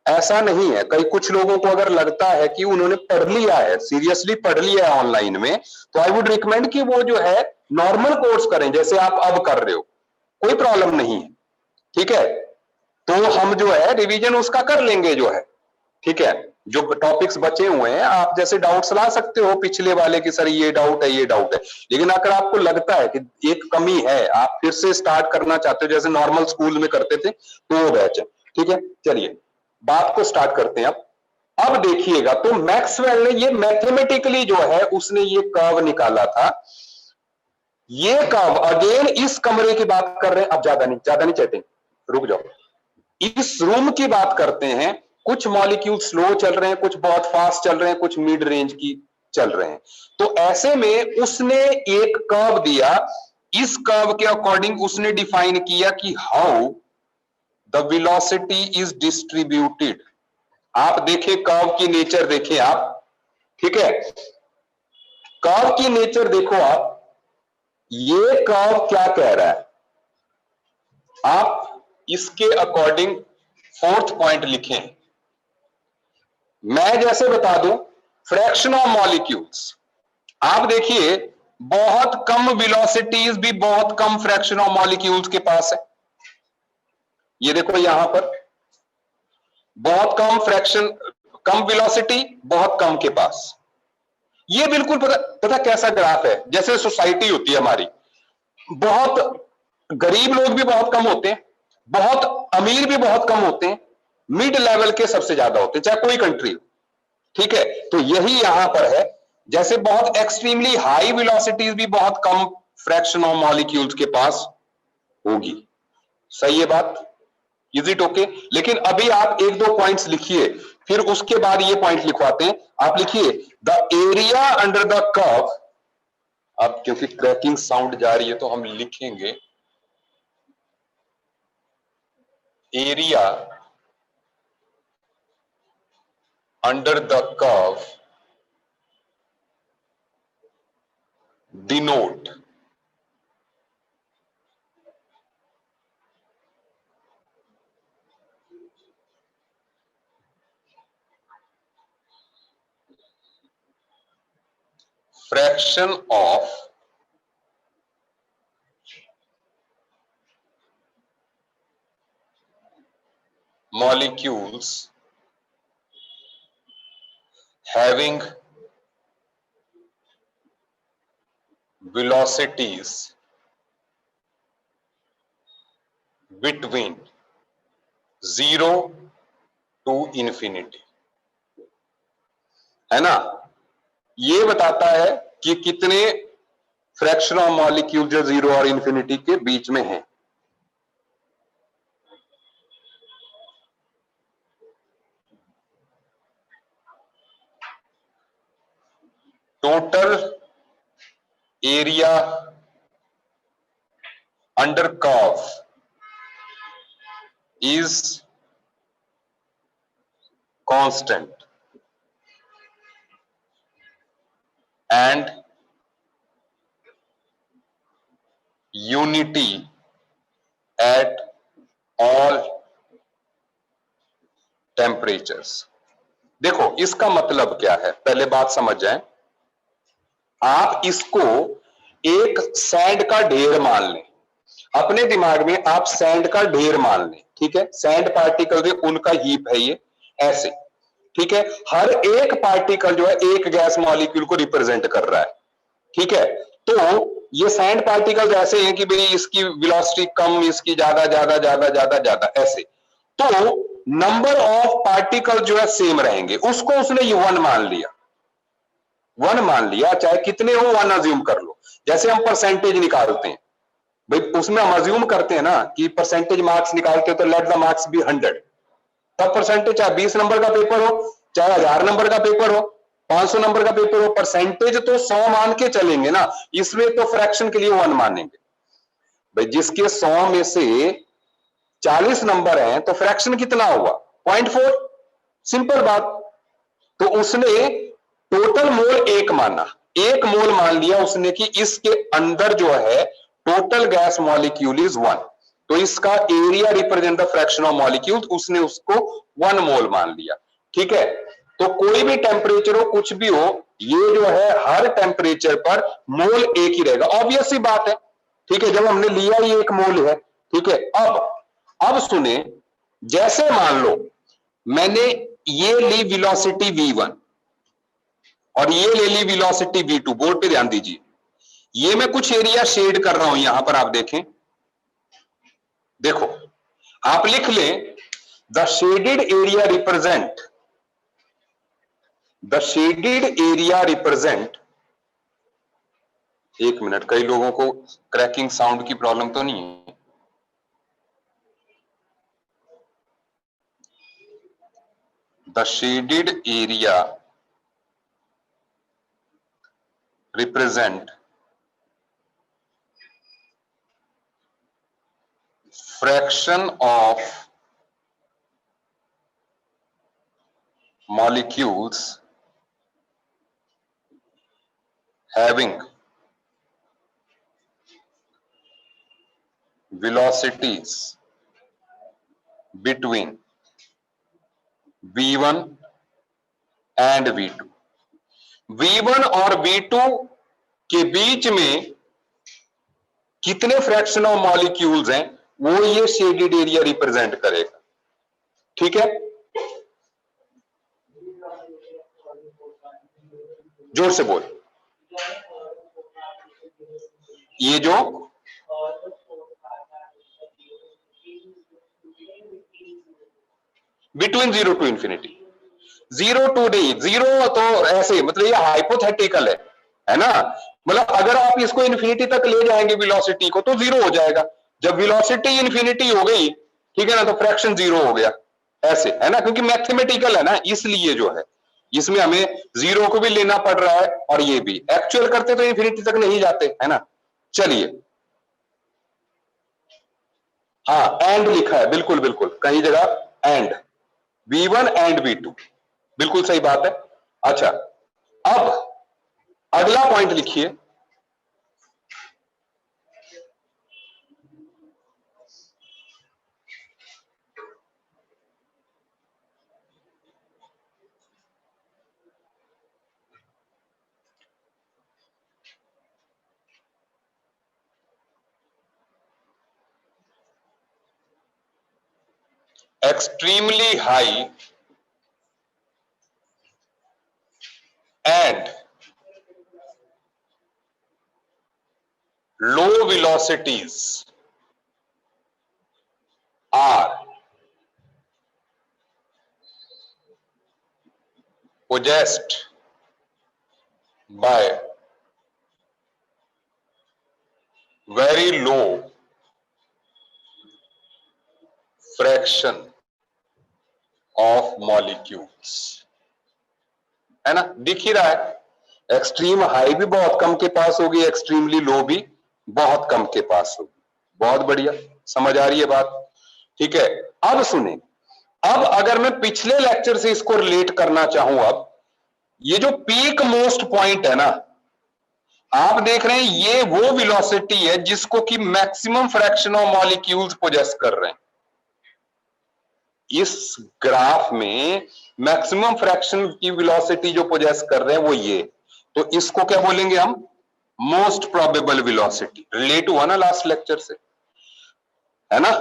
ऐसा नहीं है, कई कुछ लोगों को अगर लगता है कि उन्होंने पढ़ लिया है, सीरियसली पढ़ लिया है ऑनलाइन में, तो आई वुड रिकमेंड कि वो जो है नॉर्मल कोर्स करें जैसे आप अब कर रहे हो, कोई प्रॉब्लम नहीं है। ठीक है, तो हम जो है रिवीजन उसका कर लेंगे जो है। ठीक है, जो टॉपिक्स बचे हुए हैं आप जैसे डाउट्स ला सकते हो पिछले वाले की, सर ये डाउट है ये डाउट है, लेकिन अगर आपको लगता है कि एक कमी है, आप फिर से स्टार्ट करना चाहते हो जैसे नॉर्मल स्कूल में करते थे, तो वो बैच है। ठीक है, चलिए बात को स्टार्ट करते हैं। अब देखिएगा, तो मैक्सवेल ने ये मैथमेटिकली जो है उसने ये कर्व निकाला था, ये कर्व अगेन इस कमरे की बात कर रहे हैं, अब ज्यादा नहीं चैटिंग, रुक जाओ, इस रूम की बात करते हैं, कुछ मॉलिक्यूल स्लो चल रहे हैं, कुछ बहुत फास्ट चल रहे हैं, कुछ मिड रेंज की चल रहे हैं, तो ऐसे में उसने एक कर्व दिया, इस कर्व के अकॉर्डिंग उसने डिफाइन किया कि how the velocity is distributed. आप देखिए कर्व की नेचर देखिए आप। ठीक है, कर्व की नेचर देखो आप, ये कर्व क्या कह रहा है, आप इसके अकॉर्डिंग फोर्थ पॉइंट लिखें। मैं जैसे बता दूं, फ्रैक्शन ऑफ मॉलिक्यूल्स, आप देखिए बहुत कम वेलोसिटीज भी बहुत कम फ्रैक्शन ऑफ मॉलिक्यूल्स के पास है। ये देखो यहां पर बहुत कम फ्रैक्शन, कम वेलोसिटी बहुत कम के पास, ये बिल्कुल पता कैसा ग्राफ है, जैसे सोसाइटी होती है हमारी, बहुत गरीब लोग भी बहुत कम होते हैं, बहुत अमीर भी बहुत कम होते हैं, मिड लेवल के सबसे ज्यादा होते हैं, चाहे कोई कंट्री हो। ठीक है, तो यही यहां पर है, जैसे बहुत एक्सट्रीमली हाई वेलोसिटीज भी बहुत कम फ्रैक्शन ऑफ मॉलिक्यूल्स के पास होगी। सही है बात, इज इट ओके? लेकिन अभी आप एक दो पॉइंट्स लिखिए, फिर उसके बाद ये पॉइंट लिखवाते हैं। आप लिखिए the area under the curve, अब क्योंकि क्रैकिंग साउंड जा रही है तो हम लिखेंगे area under the curve denote fraction of molecules having velocities between 0 to infinity, है ना? ये बताता है कि कितने फ्रैक्शन ऑफ मॉलिक्यूल जो 0 और इन्फिनिटी के बीच में है। Total area under curve is constant and unity at all temperatures। देखो इसका मतलब क्या है, पहले बात समझ जाएं। आप इसको एक सैंड का ढेर मान लें, अपने दिमाग में आप सैंड का ढेर मान लें, ठीक है, सैंड पार्टिकल है उनका हीप है ये, ऐसे, ठीक है, हर एक पार्टिकल जो है एक गैस मॉलिक्यूल को रिप्रेजेंट कर रहा है, ठीक है। तो ये सैंड पार्टिकल्स ऐसे हैं कि भाई इसकी वेलोसिटी कम, इसकी ज्यादा ज्यादा ज्यादा ज्यादा ज्यादा, ऐसे, तो नंबर ऑफ पार्टिकल जो है सेम रहेंगे, उसको उसने ये वन मान लिया, वन मान लिया, चाहे कितने हो वन अज्यूम कर लो। जैसे हम परसेंटेज निकालते हैं भाई, उसमें हम अज्यूम करते हैं ना कि परसेंटेज मार्क्स निकालते हो तो लेट द मार्क्स बी 100, तब परसेंटेज चाहे 20 नंबर का पेपर हो, चाहे 1000 नंबर का पेपर हो, 500 नंबर का पेपर हो, परसेंटेज तो 100 मान के चलेंगे ना, इसमें तो फ्रैक्शन के लिए वन मानेंगे भाई। जिसके 100 में से 40 नंबर हैं तो फ्रैक्शन कितना हुआ, 0.4, सिंपल बात। तो उसने टोटल मोल एक माना, एक मोल मान लिया उसने कि इसके अंदर जो है टोटल गैस मॉलिक्यूल इज 1, तो इसका area represent the fraction of molecule, उसने उसको 1 मोल मान लिया, ठीक है। तो कोई भी टेम्परेचर हो, कुछ भी हो, ये जो है हर टेम्परेचर पर मोल एक ही रहेगा, ऑब्वियस सी बात है, ठीक है। जब हमने लिया ये एक मोल है, ठीक है। अब सुने, जैसे मान लो मैंने ये ली वेलोसिटी v1 और ये ले ली वेलोसिटी v2, बोर्ड पे ध्यान दीजिए, ये मैं कुछ एरिया शेड कर रहा हूं, यहां पर आप देखें, देखो आप लिख लें, the shaded area represent, the shaded area represent, एक मिनट, कई लोगों को क्रैकिंग साउंड की प्रॉब्लम तो नहीं है, the shaded area represent fraction of molecules having velocities between v1 and v2, v1 और v2 के बीच में कितने फ्रैक्शन ऑफ मॉलिक्यूल्स हैं वो ये शेडेड एरिया रिप्रेजेंट करेगा, ठीक है। जोर से बोल, ये जो बिटवीन 0 टू इंफिनिटी, 0 टू नहीं, 0 तो ऐसे मतलब ये हाइपोथेटिकल है ना, मतलब अगर आप इसको इन्फिनिटी तक ले जाएंगे वेलोसिटी को तो 0 हो जाएगा, जब वेलोसिटी इन्फिनिटी हो गई, ठीक है ना, तो फ्रैक्शन 0 हो गया, ऐसे है ना, क्योंकि मैथमेटिकल है ना, इसलिए जो है इसमें हमें 0 को भी लेना पड़ रहा है और ये भी, एक्चुअल करते तो इन्फिनिटी तक नहीं जाते, है ना। चलिए, हाँ एंड लिखा है, बिल्कुल बिल्कुल, कहीं जगह एंड, v1 एंड v2, बिल्कुल सही बात है। अच्छा, अब अगला पॉइंट लिखिए, extremely high and low velocities are possessed by very low fraction of molecules, है ना, दिख ही रहा है, एक्सट्रीम हाई भी बहुत कम के पास होगी, एक्सट्रीमली लो भी बहुत कम के पास होगी, बहुत बढ़िया, समझ आ रही है बात, ठीक है। अब सुने, अब अगर मैं पिछले लेक्चर से इसको रिलेट करना चाहूं, अब ये जो पीक मोस्ट पॉइंट है ना, आप देख रहे हैं ये वो वेलोसिटी है जिसको कि maximum fraction of molecules possess कर रहे हैं, इस ग्राफ में मैक्सिमम फ्रैक्शन की वेलोसिटी जो पोजेस कर रहे हैं वो ये, तो इसको क्या बोलेंगे हम, मोस्ट प्रोबेबल वेलोसिटी रिलेट हुआ ना लास्ट लेक्चर से, है ना।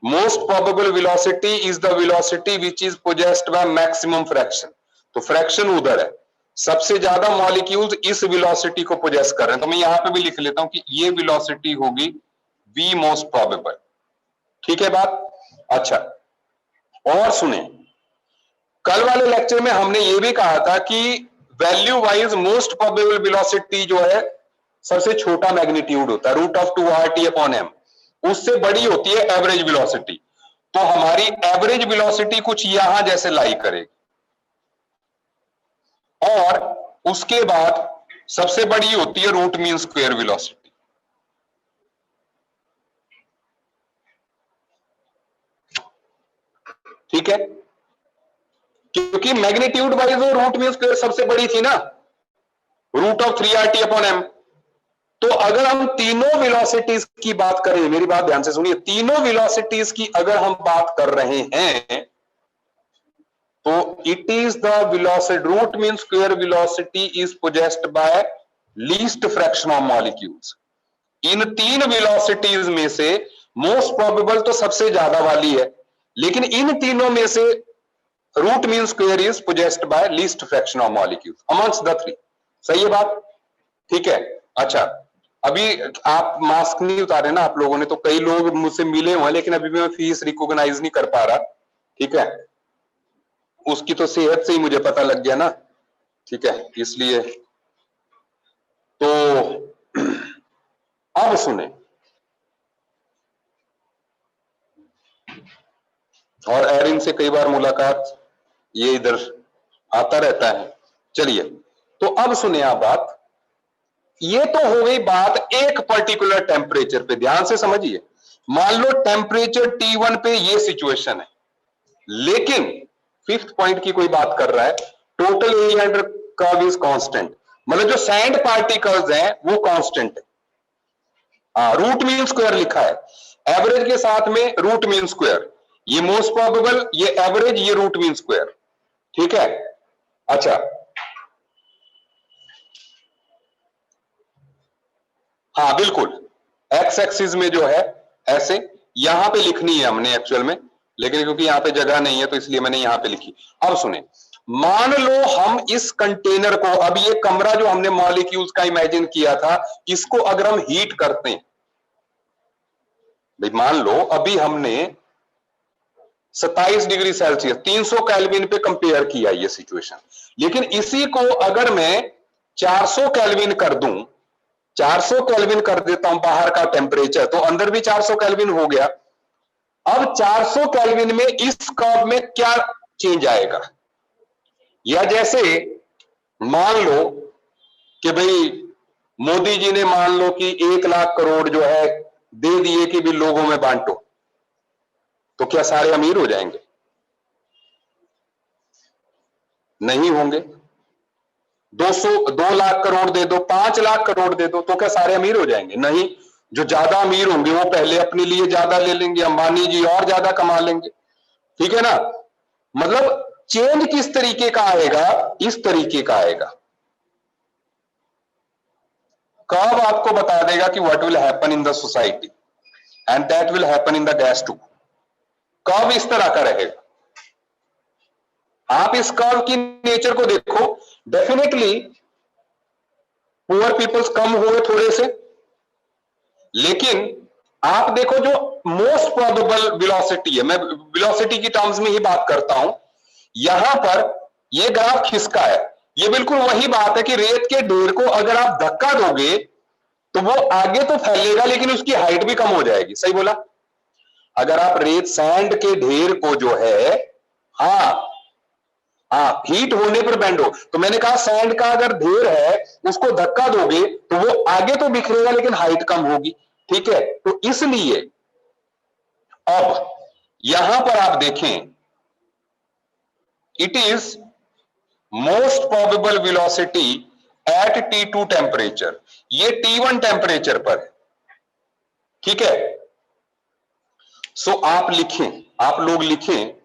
Most probable velocity is the velocity which is possessed by maximum fraction. तो फ्रैक्शन उधर है, सबसे ज्यादा मॉलिक्यूल्स इस वेलोसिटी को पोजेस कर रहे हैं। तो मैं यहां पे भी लिख लेता हूं कि ये वेलोसिटी होगी v मोस्ट प्रोबेबल। ठीक है बात। अच्छा, और सुने, कल वाले लेक्चर में हमने ये भी कहा था कि value wise most probable velocity जो है सबसे छोटा मैग्नीट्यूड होता है, √2r/t/m। उससे बड़ी होती है एवरेज वेलोसिटी। तो हमारी एवरेज वेलोसिटी कुछ यहां जैसे लाई करेगी, और उसके बाद सबसे बड़ी होती है रूट मीन स्क्वायर वेलोसिटी। ठीक है, क्योंकि मैग्नीट्यूड वाइज वो रूट मीन स्क्वायर सबसे बड़ी थी ना, √3r/t/m। तो अगर हम तीनों वेलोसिटीज की बात करें, मेरी बात ध्यान से सुनिए, तीनों वेलोसिटीज की अगर हम बात कर रहे हैं तो it is the velocity, root mean square velocity is possessed by least fraction of molecules. इन तीन वेलोसिटीज में से मोस्ट प्रोबेबल तो सबसे ज्यादा वाली है, लेकिन इन तीनों में से root mean square is possessed by least fraction of molecules amongst the three. सही है बात। ठीक है। अच्छा, अभी आप मास्क नहीं उतारे ना आप लोगों ने, तो कई लोग मुझसे मिले हुए, लेकिन अभी भी मैं फेस रिकॉग्नाइज नहीं कर पा रहा। ठीक है, उसकी तो सेहत से ही मुझे पता लग गया ना। ठीक है, इसलिए तो अब सुने, और एरिन से कई बार मुलाकात, ये इधर आता रहता है। चलिए, तो अब सुने आप बात, ये तो हो गई बात एक पर्टिकुलर टेम्परेचर पे, ध्यान से समझिए। मान लो टेम्परेचर T1 पे ये सिचुएशन है, लेकिन फिफ्थ पॉइंट की कोई बात कर रहा है, total area under curve is constant, मतलब जो सैंड पार्टिकल्स हैं वो कांस्टेंट है। रूट मीन स्क्वायर लिखा है, एवरेज के साथ में रूट मीन स्क्वायर, ये मोस्ट प्रोबेबल, ये एवरेज, ये रूट मीन स्क्वायर। ठीक है। अच्छा, हाँ बिल्कुल, एक्स एक्सिस में जो है ऐसे यहां पे लिखनी है हमने एक्चुअल में, लेकिन क्योंकि यहां पे जगह नहीं है तो इसलिए मैंने यहां पे लिखी। अब सुने, मान लो हम इस कंटेनर को, अब ये कमरा जो हमने मॉलिक्यूल्स का इमेजिन किया था, इसको अगर हम हीट करते हैं, भाई मान लो अभी हमने 27 डिग्री सेल्सियस 300 केल्विन पे कंपेयर किया ये सिचुएशन, लेकिन इसी को अगर मैं 400 केल्विन कर दूं, 400 केल्विन कर देता हूं बाहर का टेम्परेचर, तो अंदर भी 400 केल्विन हो गया। अब 400 केल्विन में इस कर्व में क्या चेंज आएगा, या जैसे मान लो कि भाई मोदी जी ने मान लो कि 1 लाख करोड़ जो है दे दिए कि भी लोगों में बांटो, तो क्या सारे अमीर हो जाएंगे? नहीं होंगे। 2 लाख करोड़ दे दो, 5 लाख करोड़ दे दो, तो क्या सारे अमीर हो जाएंगे? नहीं। जो ज्यादा अमीर होंगे वो पहले अपने लिए ज्यादा ले लेंगे, अंबानी जी और ज्यादा कमा लेंगे। ठीक है ना। मतलब चेंज किस तरीके का आएगा, इस तरीके का आएगा। कर्व आपको बता देगा कि what will happen in the society and that will happen in the gas too. Curve इस तरह का रहेगा। आप इस कर्व की नेचर को देखो, डेफिनेटली पुअर पीपल्स कम हुए थोड़े से, लेकिन आप देखो जो मोस्ट प्रोबेबल वेलोसिटी है, मैं वेलोसिटी की टर्म्स में ही बात करता हूं, यहां पर ये ग्राफ खिसका है। ये बिल्कुल वही बात है कि रेत के ढेर को अगर आप धक्का दोगे तो वो आगे तो फैलेगा, लेकिन उसकी हाइट भी कम हो जाएगी। सही बोला। अगर आप रेत सैंड के ढेर को जो है, हाँ हाँ, हीट होने पर बेंड हो, तो मैंने कहा सैंड का अगर ढेर है उसको धक्का दोगे तो वो आगे तो बिखरेगा लेकिन हाइट कम होगी। ठीक है, तो इसलिए अब यहां पर आप देखें, it is most probable velocity at T2 temperature, ये T1 टेम्परेचर पर है। ठीक है। सो आप लिखें, आप लोग लिखें,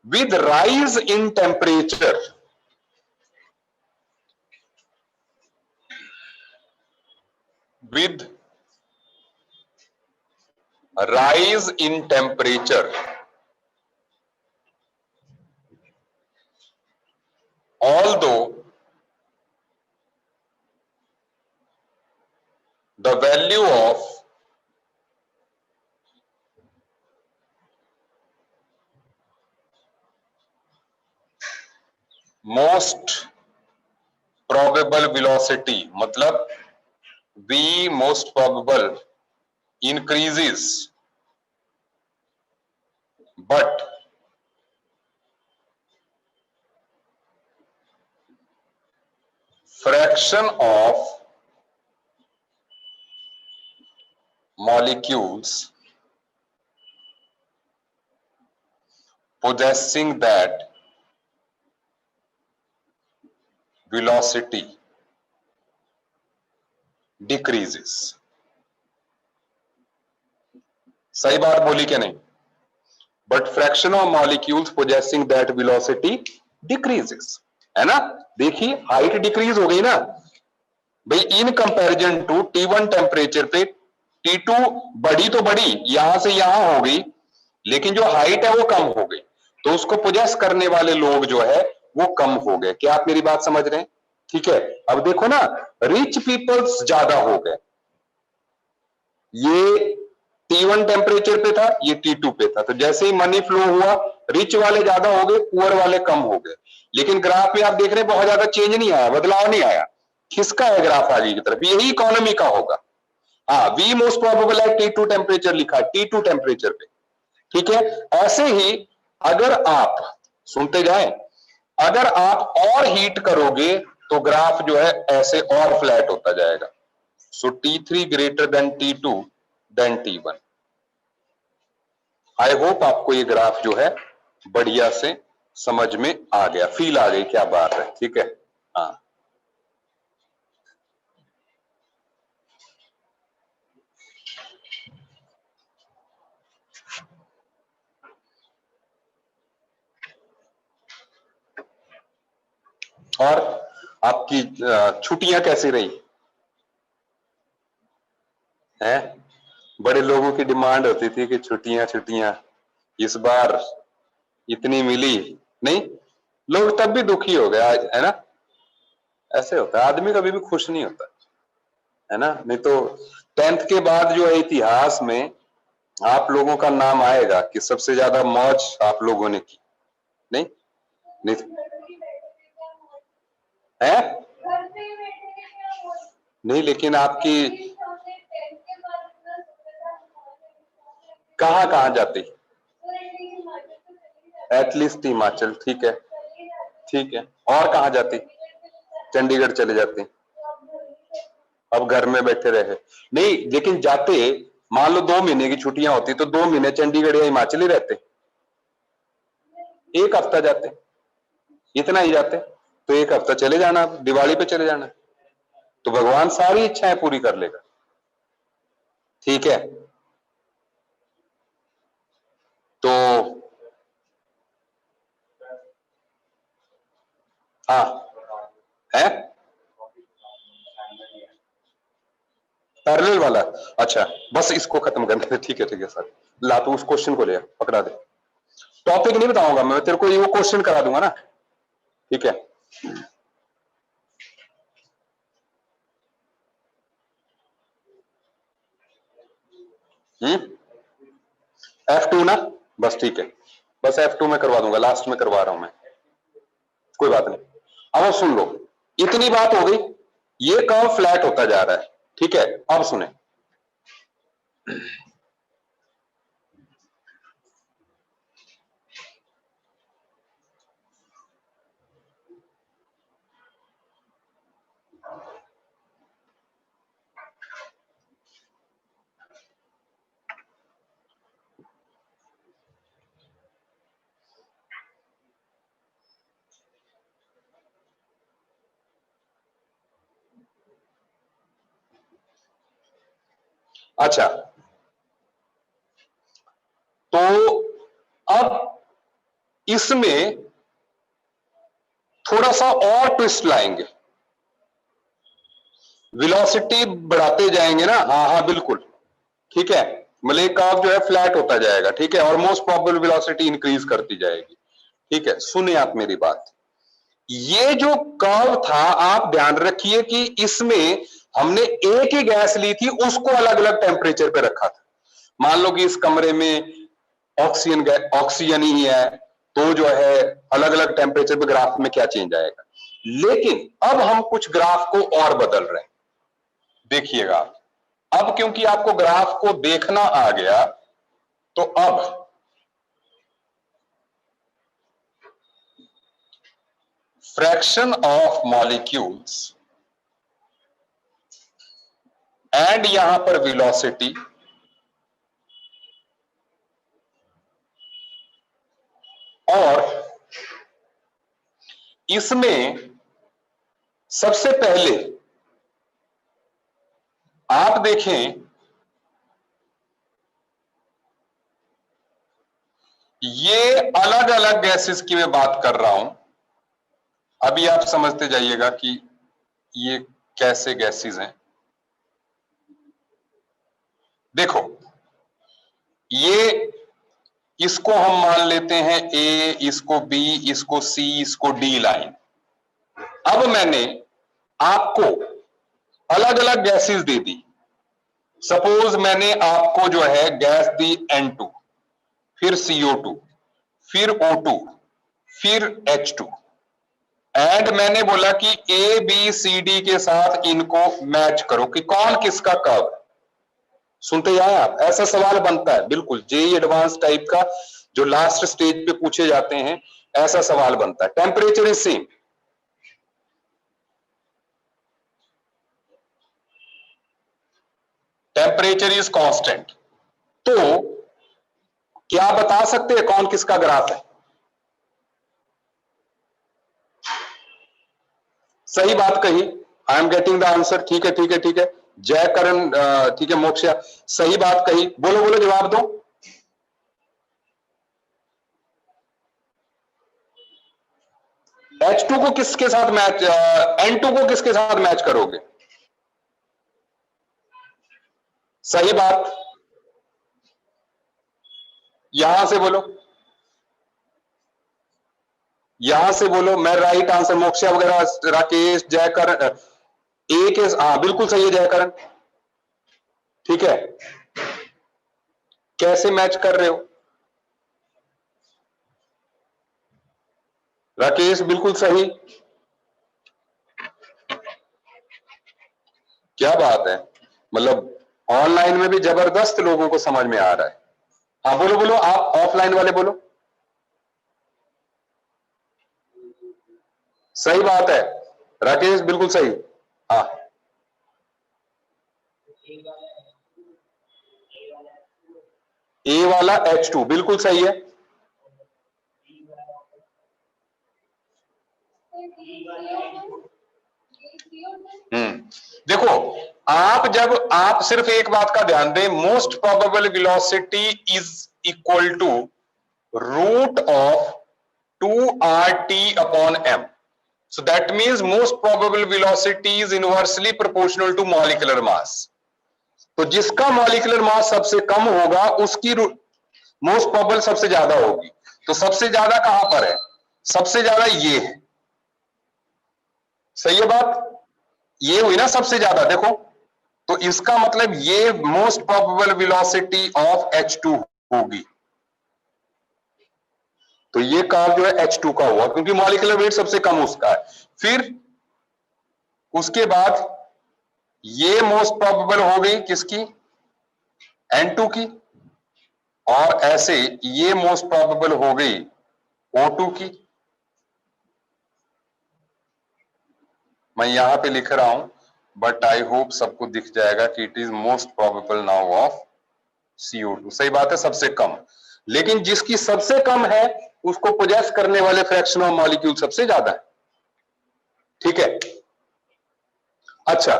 with rise in with rise in temperature, although the value of most probable velocity, मतलब v most probable increases, but fraction of molecules possessing that velocity decreases. सही बात बोली क्या नहीं? But fraction of molecules possessing that velocity decreases, है ना? देखिए height decrease हो गई ना भाई, in comparison to T1 temperature पे T2 बढ़ी तो बढ़ी, यहां से यहां हो गई, लेकिन जो हाइट है वो कम हो गई, तो उसको पोजेस करने वाले लोग जो है वो कम हो गए। क्या आप मेरी बात समझ रहे हैं? ठीक है, अब देखो ना, रिच पीपल्स ज्यादा हो गए, ये T1 टेम्परेचर पे था, ये T2 पे था, तो जैसे ही मनी फ्लो हुआ, रिच वाले ज्यादा हो गए, पुअर वाले कम हो गए। लेकिन ग्राफ में आप देख रहे हैं बहुत ज्यादा चेंज नहीं आया, बदलाव नहीं आया, खिसका है ग्राफ आगे की तरफ, यही इकोनॉमी का होगा। हाँ, वी मोस्ट प्रोबेबल है T2 टेम्परेचर लिखा है, T2 टेम्परेचर पे, ठीक है। ऐसे ही अगर आप सुनते जाएं, अगर आप और हीट करोगे तो ग्राफ जो है ऐसे और फ्लैट होता जाएगा। So T3 greater than T2 than T1। I hope आपको ये ग्राफ जो है बढ़िया से समझ में आ गया, फील आ गई, क्या बात है, ठीक है। हाँ, और आपकी छुट्टियां कैसी रही हैं? बड़े लोगों की डिमांड होती थी कि छुट्टियां छुट्टियां, इस बार इतनी मिली नहीं, लोग तब भी दुखी हो गए, है ना? ऐसे होता है, आदमी कभी भी खुश नहीं होता, है ना? नहीं तो 10th के बाद जो है इतिहास में आप लोगों का नाम आएगा कि सबसे ज्यादा मौज आप लोगों ने की, नहीं? नहीं है? नहीं, लेकिन आपकी कहाँ कहाँ जाती? एटलीस्ट हिमाचल, ठीक है, ठीक है, और कहाँ जाती? चंडीगढ़ चले जाते, अब घर में बैठे रहे, नहीं लेकिन जाते, मान लो 2 महीने की छुट्टियां होती तो 2 महीने चंडीगढ़ या हिमाचल ही रहते, एक हफ्ता जाते, इतना ही जाते, तो एक हफ्ता चले जाना, दिवाली पे चले जाना, तो भगवान सारी इच्छाएं पूरी कर लेगा, ठीक है। तो हाँ है पैरेलल वाला, अच्छा बस इसको खत्म करने दे, ठीक है सर, ला तू उस क्वेश्चन को ले पकड़ा दे, टॉपिक नहीं बताऊंगा मैं तेरे को, ये वो क्वेश्चन करा दूंगा ना, ठीक है। F2 ना, बस ठीक है, बस F2 में करवा दूंगा, लास्ट में करवा रहा हूं मैं, कोई बात नहीं। अब सुन लो, इतनी बात हो गई, ये कर्व फ्लैट होता जा रहा है, ठीक है। अब सुने, अच्छा तो अब इसमें थोड़ा सा और ट्विस्ट लाएंगे, वेलोसिटी बढ़ाते जाएंगे ना, हाँ हाँ बिल्कुल, ठीक है, मतलब कर्व जो है फ्लैट होता जाएगा, ठीक है, और मोस्ट प्रोबेबल वेलोसिटी इंक्रीज करती जाएगी, ठीक है। सुनिए आप मेरी बात, ये जो कर्व था आप ध्यान रखिए कि इसमें हमने एक ही गैस ली थी, उसको अलग अलग टेम्परेचर पे रखा था। मान लो कि इस कमरे में ऑक्सीजन ही है, तो जो है अलग अलग टेम्परेचर पे ग्राफ में क्या चेंज आएगा। लेकिन अब हम कुछ ग्राफ को और बदल रहे हैं, देखिएगा। अब क्योंकि आपको ग्राफ को देखना आ गया, तो अब फ्रैक्शन ऑफ मॉलिक्यूल्स एंड यहां पर वेलोसिटी, और इसमें सबसे पहले आप देखें, ये अलग अलग गैसेस की मैं बात कर रहा हूं। अभी आप समझते जाइएगा कि ये कैसे गैसेस हैं। देखो, ये इसको हम मान लेते हैं ए, इसको बी, इसको सी, इसको डी लाइन। अब मैंने आपको अलग अलग गैसेस दे दी। सपोज मैंने आपको जो है गैस दी N2, फिर CO2, फिर O2, फिर H2, एंड मैंने बोला कि ए बी सी डी के साथ इनको मैच करो कि कौन किसका कब। सुनते जाए आप, ऐसा सवाल बनता है, बिल्कुल जेई एडवांस टाइप का, जो लास्ट स्टेज पे पूछे जाते हैं, ऐसा सवाल बनता है। Temperature is same, temperature is constant, तो क्या बता सकते हैं कौन किसका ग्राफ है? सही बात कही, I am getting the answer, ठीक है ठीक है ठीक है। जय करण, ठीक है, मोक्षा, सही बात कही, बोलो बोलो जवाब दो। H2 को किसके साथ मैच, N2 को किसके साथ मैच करोगे? सही बात, यहां से बोलो, यहां से बोलो, मैं राइट आंसर, मोक्षा वगैरह, राकेश, जयकरण, ए के, हाँ बिल्कुल सही है जयकरण, ठीक है। कैसे मैच कर रहे हो? राकेश बिल्कुल सही, क्या बात है, मतलब ऑनलाइन में भी जबरदस्त लोगों को समझ में आ रहा है। हाँ बोलो बोलो, आप ऑफलाइन वाले बोलो। सही बात है राकेश, बिल्कुल सही। हाँ, ए वाला H2 बिल्कुल सही है। देखो, आप जब आप सिर्फ एक बात का ध्यान दें, most probable velocity is equal to root of 2RT upon m। So that means most probable velocity is inversely proportional to molecular mass. तो जिसका मॉलिक्यूलर मास सबसे कम होगा उसकी मोस्ट प्रोबेबल सबसे ज्यादा होगी। तो सबसे ज्यादा कहां पर है? सबसे ज्यादा ये है, सही है बात, ये हुई ना सबसे ज्यादा, देखो। तो इसका मतलब ये most probable velocity of H2 होगी। तो ये कर्व जो है H2 का हुआ, क्योंकि मॉलिक्यूलर वेट सबसे कम उसका है। फिर उसके बाद ये मोस्ट प्रोबेबल हो गई किसकी? N2 की। और ऐसे ये मोस्ट प्रोबेबल हो गई O2 की। मैं यहां पे लिख रहा हूं, बट आई होप सबको दिख जाएगा कि it is most probable now of CO2। सही बात है, सबसे कम। लेकिन जिसकी सबसे कम है उसको पोजेस करने वाले फ्रैक्शन ऑफ मॉलिक्यूल सबसे ज्यादा है, ठीक है। अच्छा,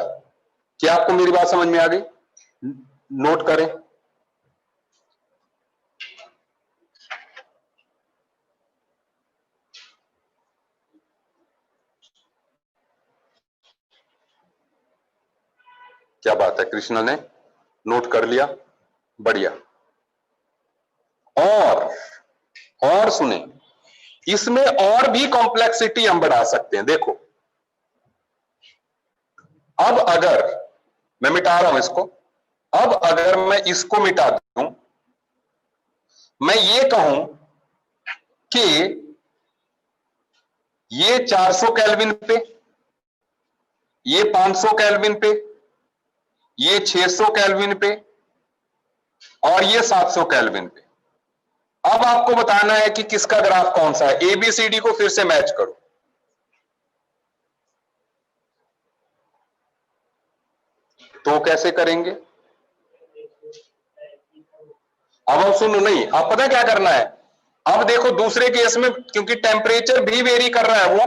क्या आपको मेरी बात समझ में आ गई? नोट करें। क्या बात है, कृष्णा ने नोट कर लिया, बढ़िया। और सुने, इसमें और भी कॉम्प्लेक्सिटी हम बढ़ा सकते हैं। देखो, अब अगर मैं मिटा रहा हूं इसको, अब अगर मैं इसको मिटा दूं, मैं ये कहूं कि ये 400 केल्विन पे, ये 500 केल्विन पे, ये 600 केल्विन पे और ये 700 केल्विन पे। अब आपको बताना है कि किसका ग्राफ कौन सा है। एबीसीडी को फिर से मैच करो। तो कैसे करेंगे? अब सुनो, नहीं, अब पता क्या करना है। अब देखो दूसरे केस में क्योंकि टेम्परेचर भी वेरी कर रहा है वो,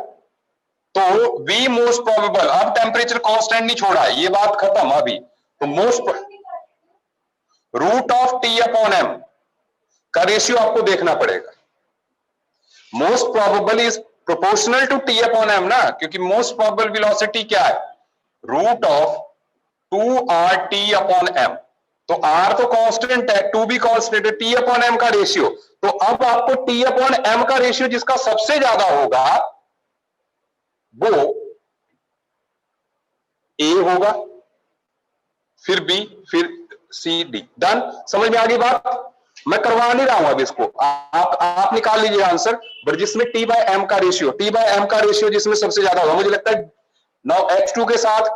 तो वी मोस्ट प्रोबेबल, अब टेम्परेचर कांस्टेंट नहीं छोड़ा है, ये बात खत्म अभी। तो most root of T upon M का रेशियो आपको देखना पड़ेगा। Most probable is proportional to T upon M ना, क्योंकि मोस्ट प्रोबेबल वेलोसिटी क्या है, root of 2r t upon M. तो r तो कांस्टेंट है, 2 भी कांस्टेंट है, t अपॉन m का रेशियो। तो अब आपको t अपॉन m का रेशियो जिसका सबसे ज्यादा होगा वो a होगा, फिर b, फिर c, d। डन? समझ में आ गई बात? मैं करवा नहीं रहा हूं अब इसको, आप निकाल लीजिए आंसर। बट जिसमें t बाय m का रेशियो, t बाय m का रेशियो जिसमें सबसे ज्यादा होगा, मुझे लगता है नाउ h2 के साथ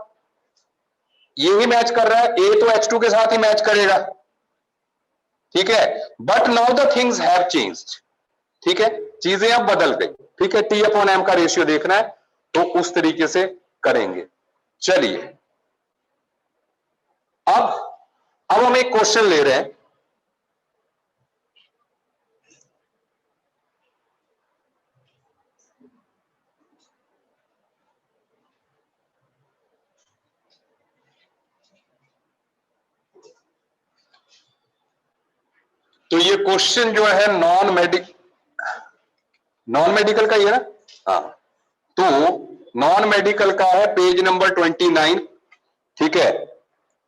ये ही मैच कर रहा है, a तो h2 के साथ ही मैच करेगा, ठीक है। But now the things have changed, ठीक है, चीजें अब बदल गई, ठीक है। टी अपॉन एम का रेशियो देखना है तो उस तरीके से करेंगे। चलिए, अब हम एक क्वेश्चन ले रहे हैं। तो ये क्वेश्चन जो है नॉन मेडिकल का ही है ना? हाँ, तो नॉन मेडिकल का है, पेज नंबर 29, ठीक है।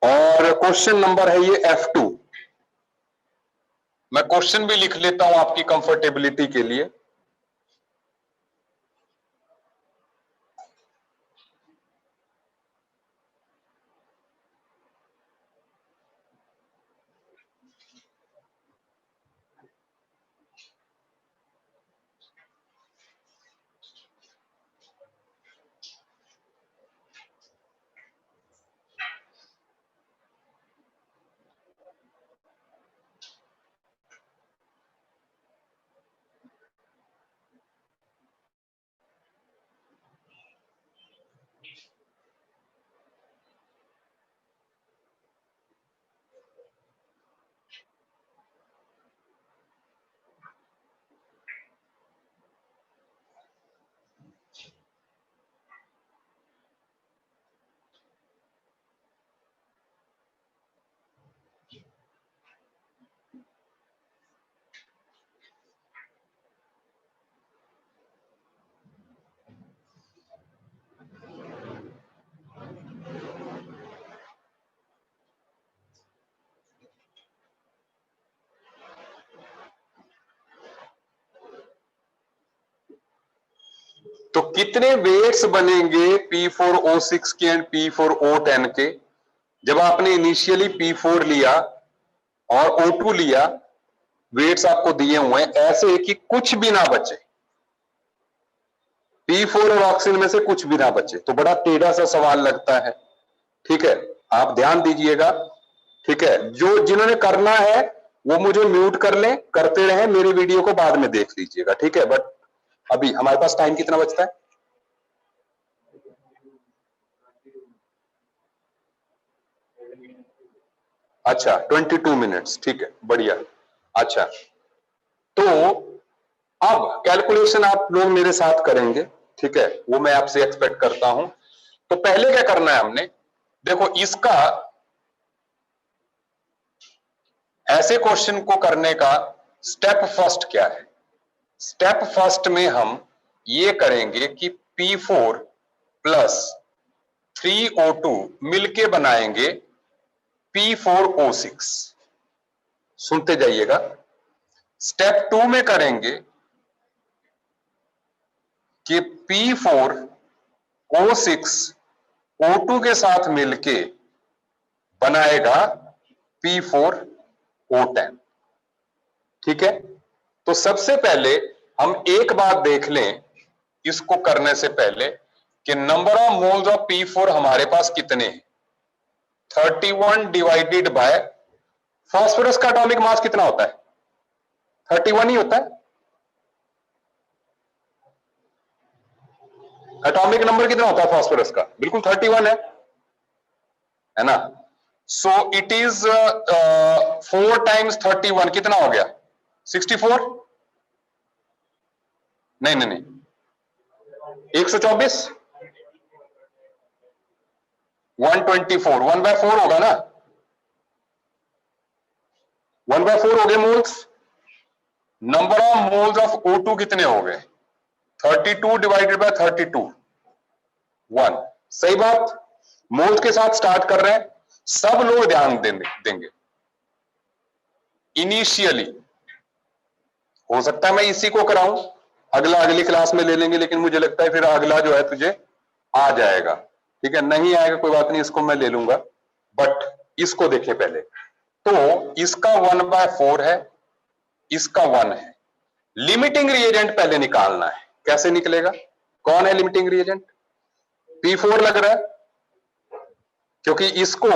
और क्वेश्चन नंबर है ये F2। मैं क्वेश्चन भी लिख लेता हूं आपकी कंफर्टेबिलिटी के लिए। तो कितने वेट्स बनेंगे P4O6 के एंड P4O10 के, जब आपने इनिशियली P4 लिया और O2 लिया, वेट्स आपको दिए हुए हैं ऐसे कि कुछ भी ना बचे, P4 और ऑक्सीजन में से कुछ भी ना बचे। तो बड़ा टेढ़ा सा सवाल लगता है, ठीक है। आप ध्यान दीजिएगा, ठीक है। जो जिन्होंने करना है वो मुझे म्यूट कर लें, करते रहें, मेरी वीडियो को बाद में देख लीजिएगा, ठीक है। बट अभी हमारे पास टाइम कितना बचता है? अच्छा, 22 मिनट्स, ठीक है, बढ़िया। अच्छा, तो अब कैलकुलेशन आप लोग मेरे साथ करेंगे, ठीक है, वो मैं आपसे एक्सपेक्ट करता हूं। तो पहले क्या करना है हमने, देखो इसका ऐसे क्वेश्चन को करने का स्टेप फर्स्ट क्या है। स्टेप फर्स्ट में हम ये करेंगे कि P4 प्लस 3O2 मिलके बनाएंगे P4O6। सुनते जाइएगा। स्टेप 2 में करेंगे कि P4O6 O2 के साथ मिलके बनाएगा P4O10। ठीक है, तो सबसे पहले हम एक बात देख लें इसको करने से पहले कि number of moles of P4 हमारे पास कितने हैं। 31 डिवाइडेड बाय फास्फोरस का एटॉमिक मास कितना होता है? 31 ही होता है। एटॉमिक नंबर कितना होता है फास्फोरस का? बिल्कुल 31 है ना। सो इट इज 4 टाइम्स 31 कितना हो गया? 64? नहीं नहीं नहीं, 124, 124, 1/4 होगा ना। 1/4 हो गए moles. Number of moles of O2 कितने हो गए? 32 डिवाइडेड बाय 32, 1। सही बात। मोल्स के साथ स्टार्ट कर रहे हैं, सब लोग ध्यान देंगे। इनिशियली हो सकता है मैं इसी को कराऊं, अगला अगली क्लास में ले लेंगे, लेकिन मुझे लगता है फिर अगला जो है तुझे आ जाएगा। ठीक है, नहीं आएगा कोई बात नहीं, इसको मैं ले लूंगा, बट इसको देखें पहले। तो इसका 1/4 है, इसका 1 है। लिमिटिंग रिएजेंट पहले निकालना है। कैसे निकलेगा? कौन है लिमिटिंग रिएजेंट? P4 लग रहा है, क्योंकि इसको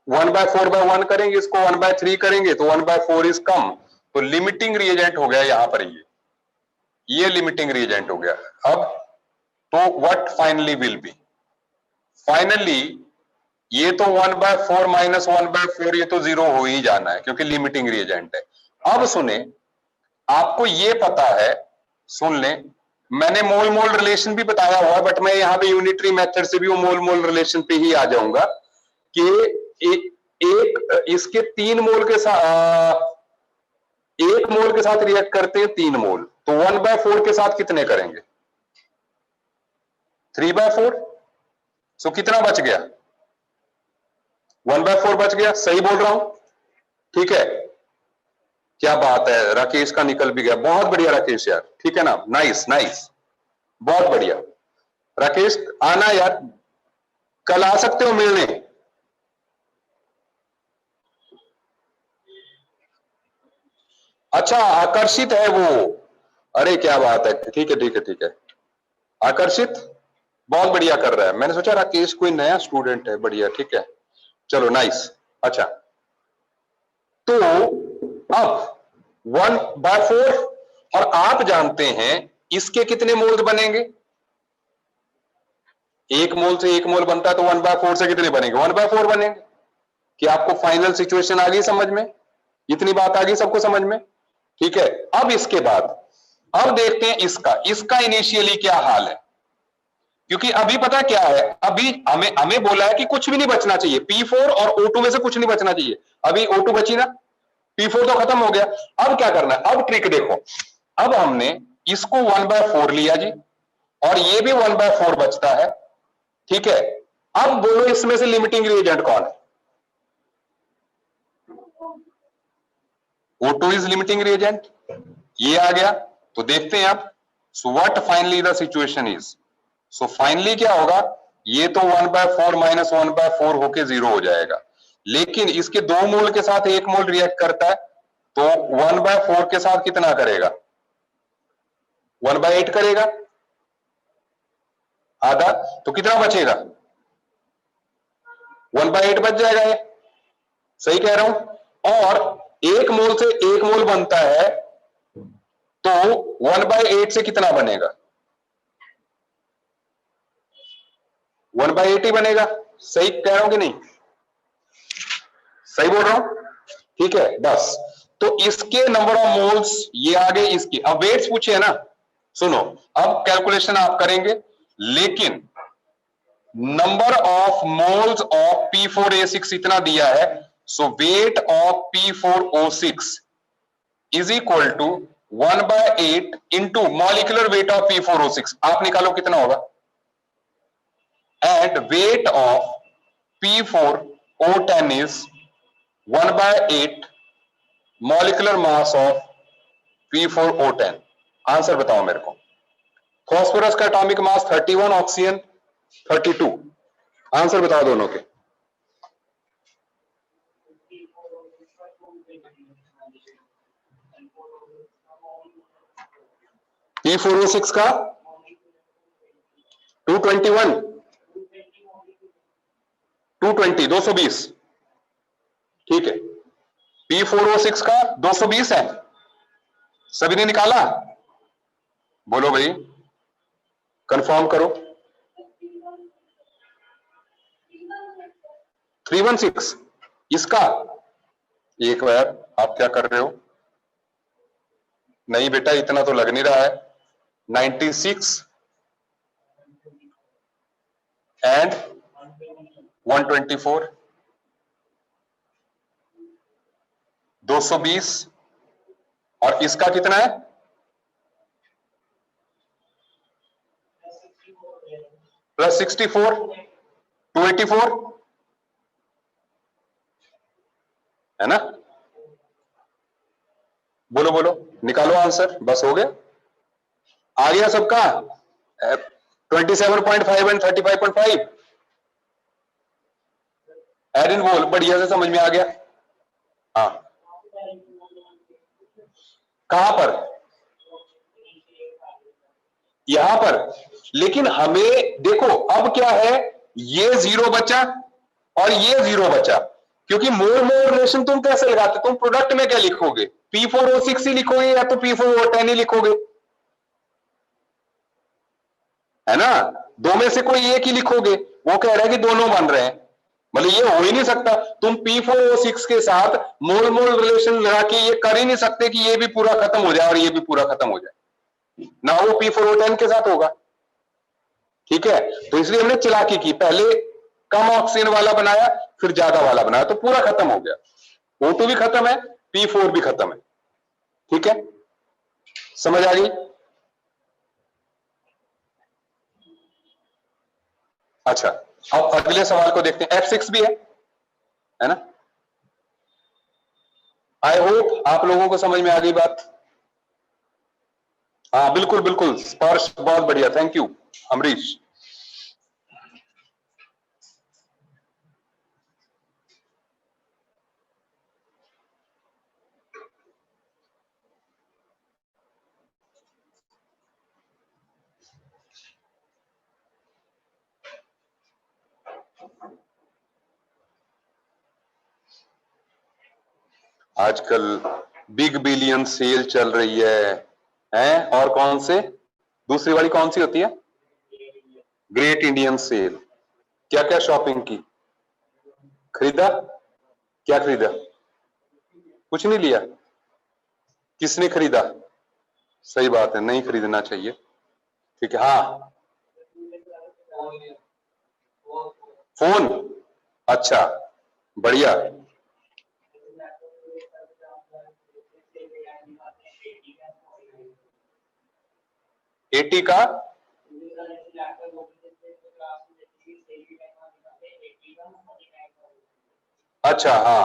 1/4/1 करेंगे, इसको 1/3 करेंगे तो 1/4 इज कम, तो लिमिटिंग रिएजेंट हो गया यहां पर ये लिमिटिंग रिएजेंट हो गया। अब तो what finally will be? Finally ये तो 1/4 माइनस 1/4 ये तो 0 हो ही जाना है, क्योंकि लिमिटिंग रिएजेंट है। अब सुने, आपको ये पता है, सुन लें, मैंने मोल मोल रिलेशन भी बताया हुआ है, बट मैं यहां पे यूनिटरी मेथड से भी वो मोल मोल रिलेशन पे ही आ जाऊंगा कि एक इसके 3 मोल के साथ 1 मोल के साथ रिएक्ट करते हैं 3 मोल, तो 1/4 के साथ कितने करेंगे? 3/4। सो कितना बच गया? 1/4 बच गया। सही बोल रहा हूं? ठीक है, क्या बात है, राकेश का निकल भी गया। बहुत बढ़िया राकेश यार, ठीक है ना, नाइस नाइस, बहुत बढ़िया। राकेश आना यार, कल आ सकते हो मिलने। अच्छा, आकर्षित है वो, अरे क्या बात है, ठीक है ठीक है ठीक है। आकर्षित बहुत बढ़िया कर रहा है, मैंने सोचा राकेश कोई नया स्टूडेंट है, बढ़िया, ठीक है, चलो नाइस। अच्छा, तो अब 1/4, और आप जानते हैं इसके कितने मोल्स बनेंगे? 1 मोल से 1 मोल बनता है, तो 1/4 से कितने बनेंगे? 1/4 बनेंगे। कि आपको फाइनल सिचुएशन आ गई समझ में? इतनी बात आ गई सबको समझ में? ठीक है, अब इसके बाद अब देखते हैं इसका इनिशियली क्या हाल है, क्योंकि अभी पता क्या है, अभी हमें बोला है कि कुछ भी नहीं बचना चाहिए, P4 और O2 में से कुछ नहीं बचना चाहिए। अभी O2 बची ना, P4 तो खत्म हो गया। अब क्या करना है? अब ट्रिक देखो, अब हमने इसको 1/4 लिया जी, और ये भी 1/4 बचता है। ठीक है, अब बोलो इसमें से लिमिटिंग रिएजेंट कौन है? O2 इज लिमिटिंग रिएजेंट, ये आ गया। तो देखते हैं अब, so what finally the situation is. So finally क्या होगा, ये तो 1/4 माइनस 1/4 होके 0 हो जाएगा, लेकिन इसके 2 मोल के साथ 1 मोल रिएक्ट करता है, तो 1/4 के साथ कितना करेगा? 1/8 करेगा, आधा, तो कितना बचेगा? 1/8 बच जाएगा ये। सही कह रहा हूं? और 1 मोल से 1 मोल बनता है, तो 1/8 से कितना बनेगा? 1/8 ही बनेगा। सही कह रहा हूं कि नहीं? सही बोल रहा हूं? ठीक है, बस। तो इसके नंबर ऑफ मोल्स ये आ गए इसकी। अब वेट्स पूछे ना, सुनो, अब कैलकुलेशन आप करेंगे, लेकिन number of moles of P4A6 इतना दिया है, so weight of P4O6 is equal to 1/8 into molecular weight of P4O6। आप निकालो कितना होगा? and weight of P4O10 is 1/8 molecular mass of P4O10। Answer बताओ मेरे को। फॉस्फोरस का एटॉमिक मास 31, ऑक्सीजन 32। आंसर बताओ दोनों के। P4O6 का 221, 220 ठीक है। P4O6 का 220 है, सभी ने निकाला? बोलो भाई, कंफर्म करो। 316 इसका। एक बार आप क्या कर रहे हो? नहीं बेटा, इतना तो लग नहीं रहा है। 96 एंड 124, 220 और इसका कितना है? प्लस 64, 284 है ना? बोलो बोलो, निकालो आंसर, बस हो गया। आ गया सबका? 27.5 एंड 35.5। एरिन बोल, बढ़िया से समझ में आ गया। हाँ, कहां पर? यहां पर। लेकिन हमें देखो अब क्या है, ये 0 बचा और ये 0 बचा, क्योंकि मोल मोल रिलेशन तुम कैसे लगाते? तुम प्रोडक्ट में क्या लिखोगे? P4O6 ही लिखोगे या तो P4O10 ही लिखोगे, है ना? दो में से कोई एक ही लिखोगे। वो कह रहा है कि दोनों बन रहे हैं, मतलब ये हो ही नहीं सकता। तुम P4O6 के साथ मोल मोल रिलेशन लगा के ये कर ही नहीं सकते कि ये भी पूरा खत्म हो जाए और ये भी पूरा खत्म हो जाए, ना वो P4O10 के साथ होगा। ठीक है, तो इसलिए हमने चालाकी की, पहले कम ऑक्सीजन वाला बनाया, फिर ज्यादा वाला बनाया, तो पूरा खत्म हो गया। O2 भी खत्म है, P4 भी खत्म है। ठीक है, समझ आ गई? अच्छा, अब अगले सवाल को देखते हैं। F6 भी है ना? आई होप आप लोगों को समझ में आ गई बात। हाँ बिल्कुल बिल्कुल, स्पर्श बहुत बढ़िया, थैंक यू अमरीश। आजकल बिग बिलियन सेल चल रही है? और कौन से? दूसरी वाली कौन सी होती है? Great Indian sale. क्या क्या शॉपिंग की? खरीदा? क्या खरीदा? कुछ नहीं लिया? किसने खरीदा? सही बात है, नहीं खरीदना चाहिए। ठीक है, हाँ फोन, अच्छा बढ़िया। 80 का? अच्छा हाँ,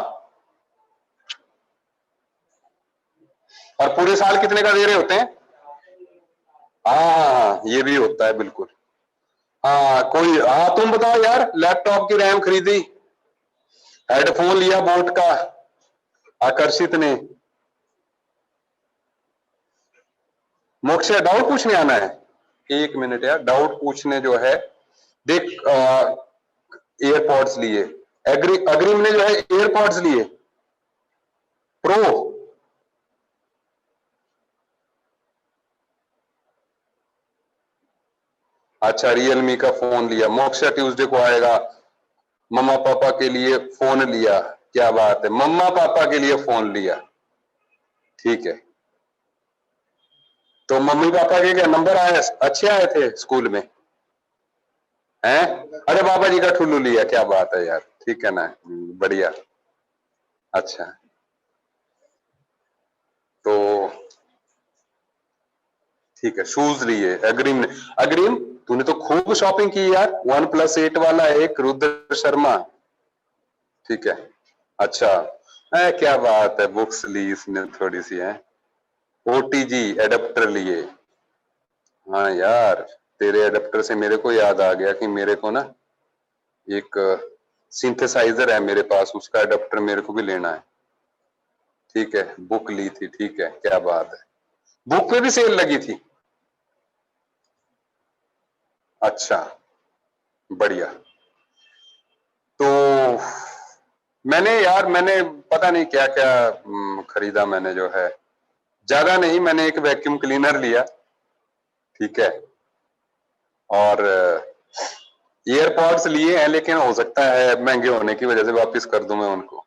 और पूरे साल कितने का दे रहे होते हैं? हाँ ये भी होता है बिल्कुल। हाँ कोई, हाँ तुम बताओ यार, लैपटॉप की रैम खरीदी, हेडफोन लिया बोट का, आकर्षित ने। मोक्ष डाउट पूछने आना है? एक मिनट यार, डाउट पूछने जो है, देख एयरपॉड्स लिए, अग्रिम ने जो है एयरपॉड्स लिए प्रो। अच्छा रियलमी का फोन लिया, मोक्षा ट्यूसडे को आएगा, मम्मा पापा के लिए फोन लिया। क्या बात है, मम्मा पापा के लिए फोन लिया, ठीक है। तो मम्मी पापा के क्या नंबर आए, अच्छे आए थे स्कूल में? हैं? अरे बाबा जी का ठुल्लू लिया, क्या बात है यार, ठीक है ना, बढ़िया। अच्छा, तो ठीक है, शूज लिए अग्रिम ने। अग्रिम तूने तो खूब शॉपिंग की यार। 1+8 वाला एक रुद्र शर्मा, ठीक है। अच्छा, क्या बात है, बुक्स ली इसने थोड़ी सी है। ओटीजी एडेप्टर लिए। हाँ यार, तेरे एडेप्टर से मेरे को याद आ गया कि मेरे को ना एक सिंथेसाइजर है मेरे पास, उसका एडेप्टर मेरे को भी लेना है। ठीक है, बुक ली थी, ठीक है, क्या बात है। बुक पे भी सेल लगी थी? अच्छा, बढ़िया। तो मैंने पता नहीं क्या क्या खरीदा मैंने, जो है ज्यादा नहीं, मैंने एक वैक्यूम क्लीनर लिया, ठीक है, और ईयरपॉड्स लिए हैं, लेकिन हो सकता है महंगे होने की वजह से वापस कर दूं मैं उनको,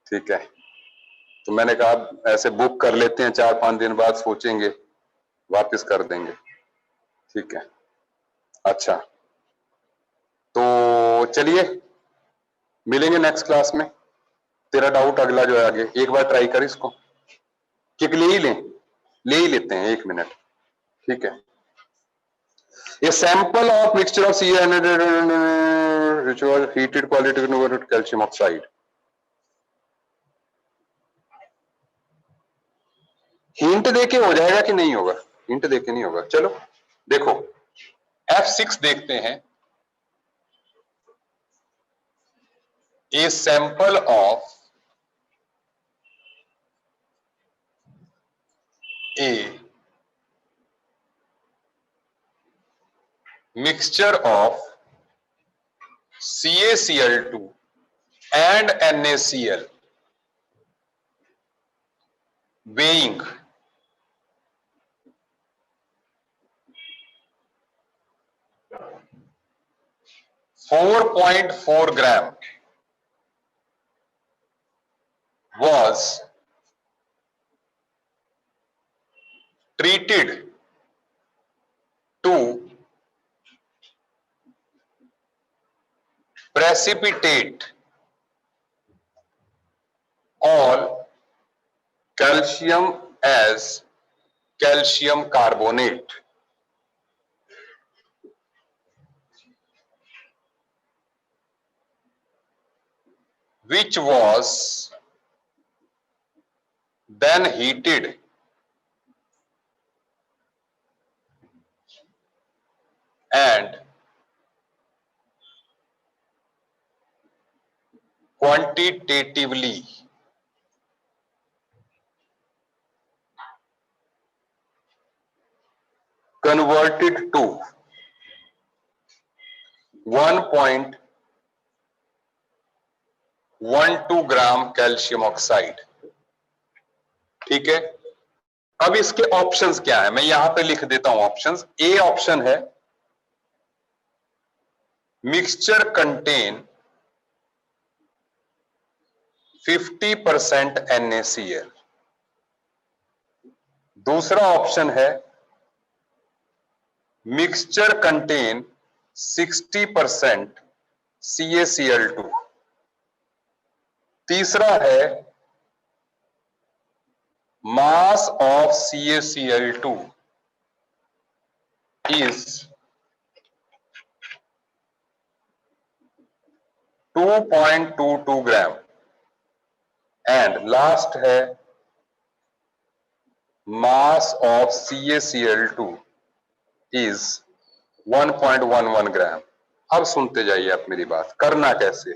ठीक है। तो मैंने कहा ऐसे बुक कर लेते हैं, 4-5 दिन बाद सोचेंगे, वापस कर देंगे, ठीक है। अच्छा, तो चलिए मिलेंगे नेक्स्ट क्लास में। तेरा डाउट अगला जो है आगे, एक बार ट्राई कर इसको, किक ले ही लें, ले ही लेते हैं, 1 मिनट, ठीक है। A sample of mixture of Ca and which was heated quality converted calcium oxide. Hint देके हो जाएगा कि नहीं होगा? हिंट देके नहीं होगा। चलो देखो, F6 देखते हैं। A sample of a mixture of CaCl2 and NaCl weighing 4.4 gram was treated to precipitate all calcium as calcium carbonate, which was then heated and quantitatively converted to 1.12 gram calcium oxide, ठीक है। अब इसके options क्या है, मैं यहां पे लिख देता हूं ऑप्शंस। ए ऑप्शन है मिक्सचर कंटेन 50% NaCl। दूसरा ऑप्शन है मिक्सचर कंटेन 60% CaCl2। तीसरा है mass of CaCl2 is 2.22 gram and last है mass of CaCl2 is 1.11 ग्राम। अब सुनते जाइए आप मेरी बात, करना कैसे,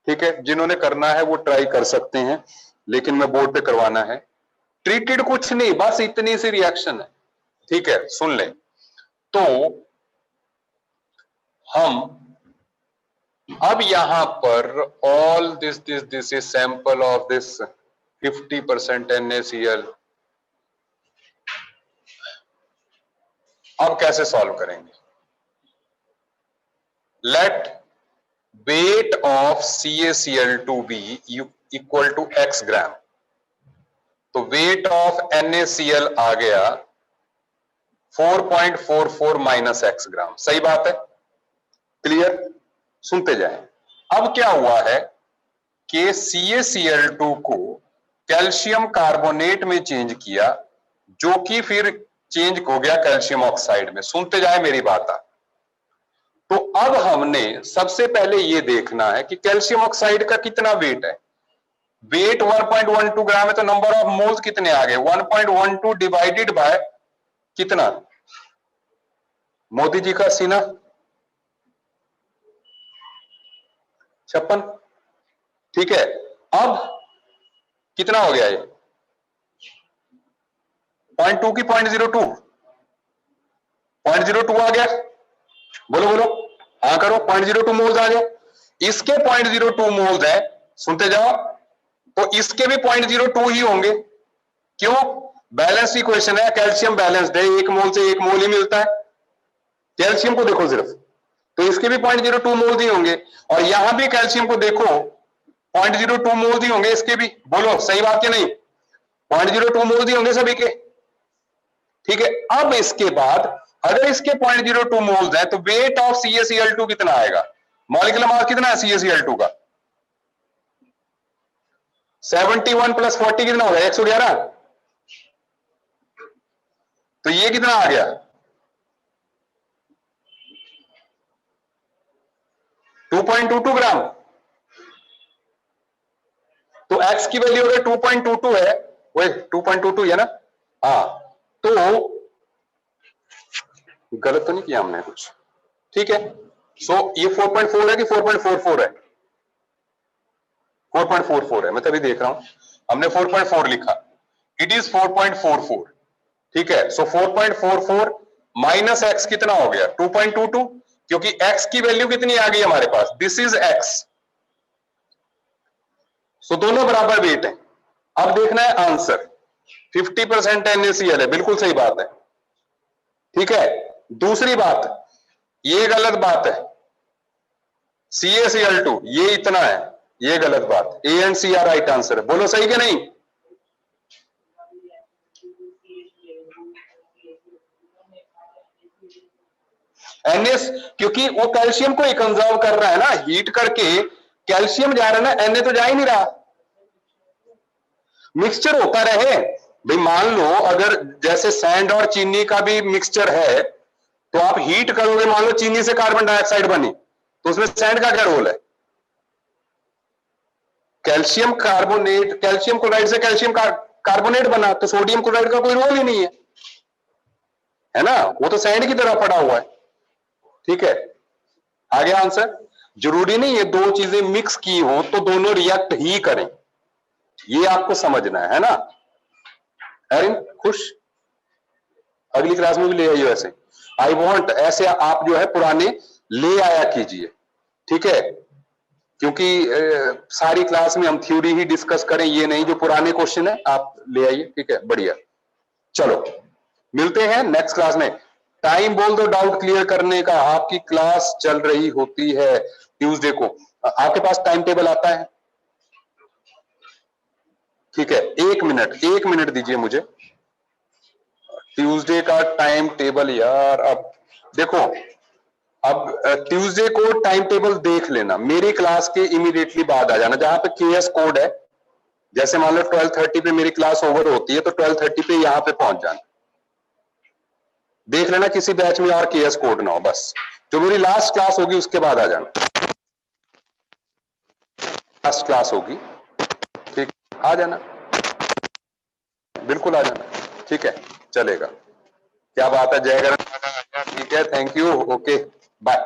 ठीक है। जिन्होंने करना है वो ट्राई कर सकते हैं, लेकिन मैं बोर्ड पे करवाना है। ट्रीटेड कुछ नहीं, बस इतनी सी रिएक्शन है, ठीक है, सुन लें। तो हम अब यहां पर all this is sample of this 50% NaCl। अब कैसे सॉल्व करेंगे? Let weight of CaCl2 be equal to x gram. तो वेट ऑफ NaCl आ गया 4.44 माइनस x ग्राम, सही बात है, क्लियर। सुनते जाएं। अब क्या हुआ है कि CaCl2 को कैल्शियम कार्बोनेट में चेंज किया, जो कि फिर चेंज हो गया कैल्शियम ऑक्साइड में। सुनते जाए मेरी बात। तो अब हमने सबसे पहले ये देखना है कि कैल्शियम ऑक्साइड का कितना वेट है। वेट 1.12 ग्राम है, तो नंबर ऑफ मोल्स कितने आ गए? 1.12 डिवाइडेड बाय कितना? मोदी जी का सीना 56। ठीक है, अब कितना हो गया ये? 0.2 की 0.02, 0.02 आ गया। बोलो बोलो, हाँ करो। 0.02 मोल्स आ गए। इसके 0.02 मोल्स है, सुनते जाओ, तो इसके भी 0.02 ही होंगे। क्यों? बैलेंस इक्वेशन है, कैल्शियम बैलेंस्ड है, एक मोल से एक मोल ही मिलता है। कैल्शियम को देखो सिर्फ, तो इसके भी 0.02 मोल ही होंगे। और यहां भी कैल्शियम को देखो, 0.02 मोल ही होंगे इसके भी। बोलो सही बात क्या नहीं? 0.02 मोल ही होंगे सभी के। ठीक है, अब इसके बाद अगर इसके 0.02 मोल्स है, तो वेट ऑफ CaCl2 कितना आएगा? मॉलिक्यूलर मास कितना है CaCl2 का? 71 प्लस 40 कितना होगा? 111। तो ये कितना आ गया? 2.22 ग्राम। तो x की वैल्यू अगर 2.22 है, वही 2.22 है ना? हाँ, तो गलत तो नहीं किया हमने कुछ? ठीक है, सो ये 4.4 है कि 4.44 है? 4.44 है, मैं तभी देख रहा हूं, हमने 4.4 लिखा। It is 4.44। ठीक है, सो 4.44 माइनस एक्स कितना हो गया? 2.22, क्योंकि x की वैल्यू कितनी आ गई हमारे पास? This is x। सो दोनों बराबर वेट है। अब देखना है आंसर। 50% NaCl है, बिल्कुल सही बात है। ठीक है, दूसरी बात, ये गलत बात है। CaCl2 ये इतना है, ये गलत बात। A and C are right answer है। बोलो सही कि नहीं? Na, क्योंकि वो कैल्शियम को ही कंजर्व कर रहा है ना, हीट करके कैल्शियम जा रहा है ना, Na तो जा ही नहीं रहा। मिक्सचर होता रहे भाई। मान लो अगर जैसे सैंड और चीनी का भी मिक्सचर है, तो आप हीट करोगे, मान लो चीनी से कार्बन डाइऑक्साइड बनी, तो उसमें सैंड का क्या रोल है? कैल्शियम कार्बोनेट, कैल्शियम क्लोराइड से कैल्शियम कार्बोनेट बना, तो सोडियम क्लोराइड का कोई रोल ही नहीं है ना? वो तो सैंड की तरह पड़ा हुआ है। ठीक है, आगे आंसर। जरूरी नहीं ये दो चीजें मिक्स की हो तो दोनों रिएक्ट ही करें, ये आपको समझना है ना? एरिन खुश? अगली क्लास में भी ले आइए ऐसे। आई वॉन्ट ऐसे आप जो है पुराने ले आया कीजिए। ठीक है, क्योंकि सारी क्लास में हम थ्योरी ही डिस्कस करें, ये नहीं जो पुराने क्वेश्चन है आप ले आइए। ठीक है, बढ़िया। चलो मिलते हैं नेक्स्ट क्लास में। टाइम बोल दो डाउट क्लियर करने का। आपकी क्लास चल रही होती है ट्यूसडे को। आपके पास टाइम टेबल आता है? ठीक है, एक मिनट दीजिए मुझे। ट्यूसडे का टाइम टेबल यार, अब देखो, अब ट्यूसडे को टाइम टेबल देख लेना, मेरी क्लास के इमीडिएटली बाद आ जाना, जहां पे KS कोड है। जैसे मान लो 12:30 पे मेरी क्लास ओवर होती है, तो 12:30 पे यहां पे पहुंच जाना। देख लेना किसी बैच में और KS कोड ना हो, बस। जो मेरी लास्ट क्लास होगी उसके बाद आ जाना। लास्ट क्लास होगी, ठीक, आ जाना, बिल्कुल आ जाना। ठीक है, चलेगा। क्या बात है, जय गणेश। ठीक है, थैंक यू, ओके, बाय।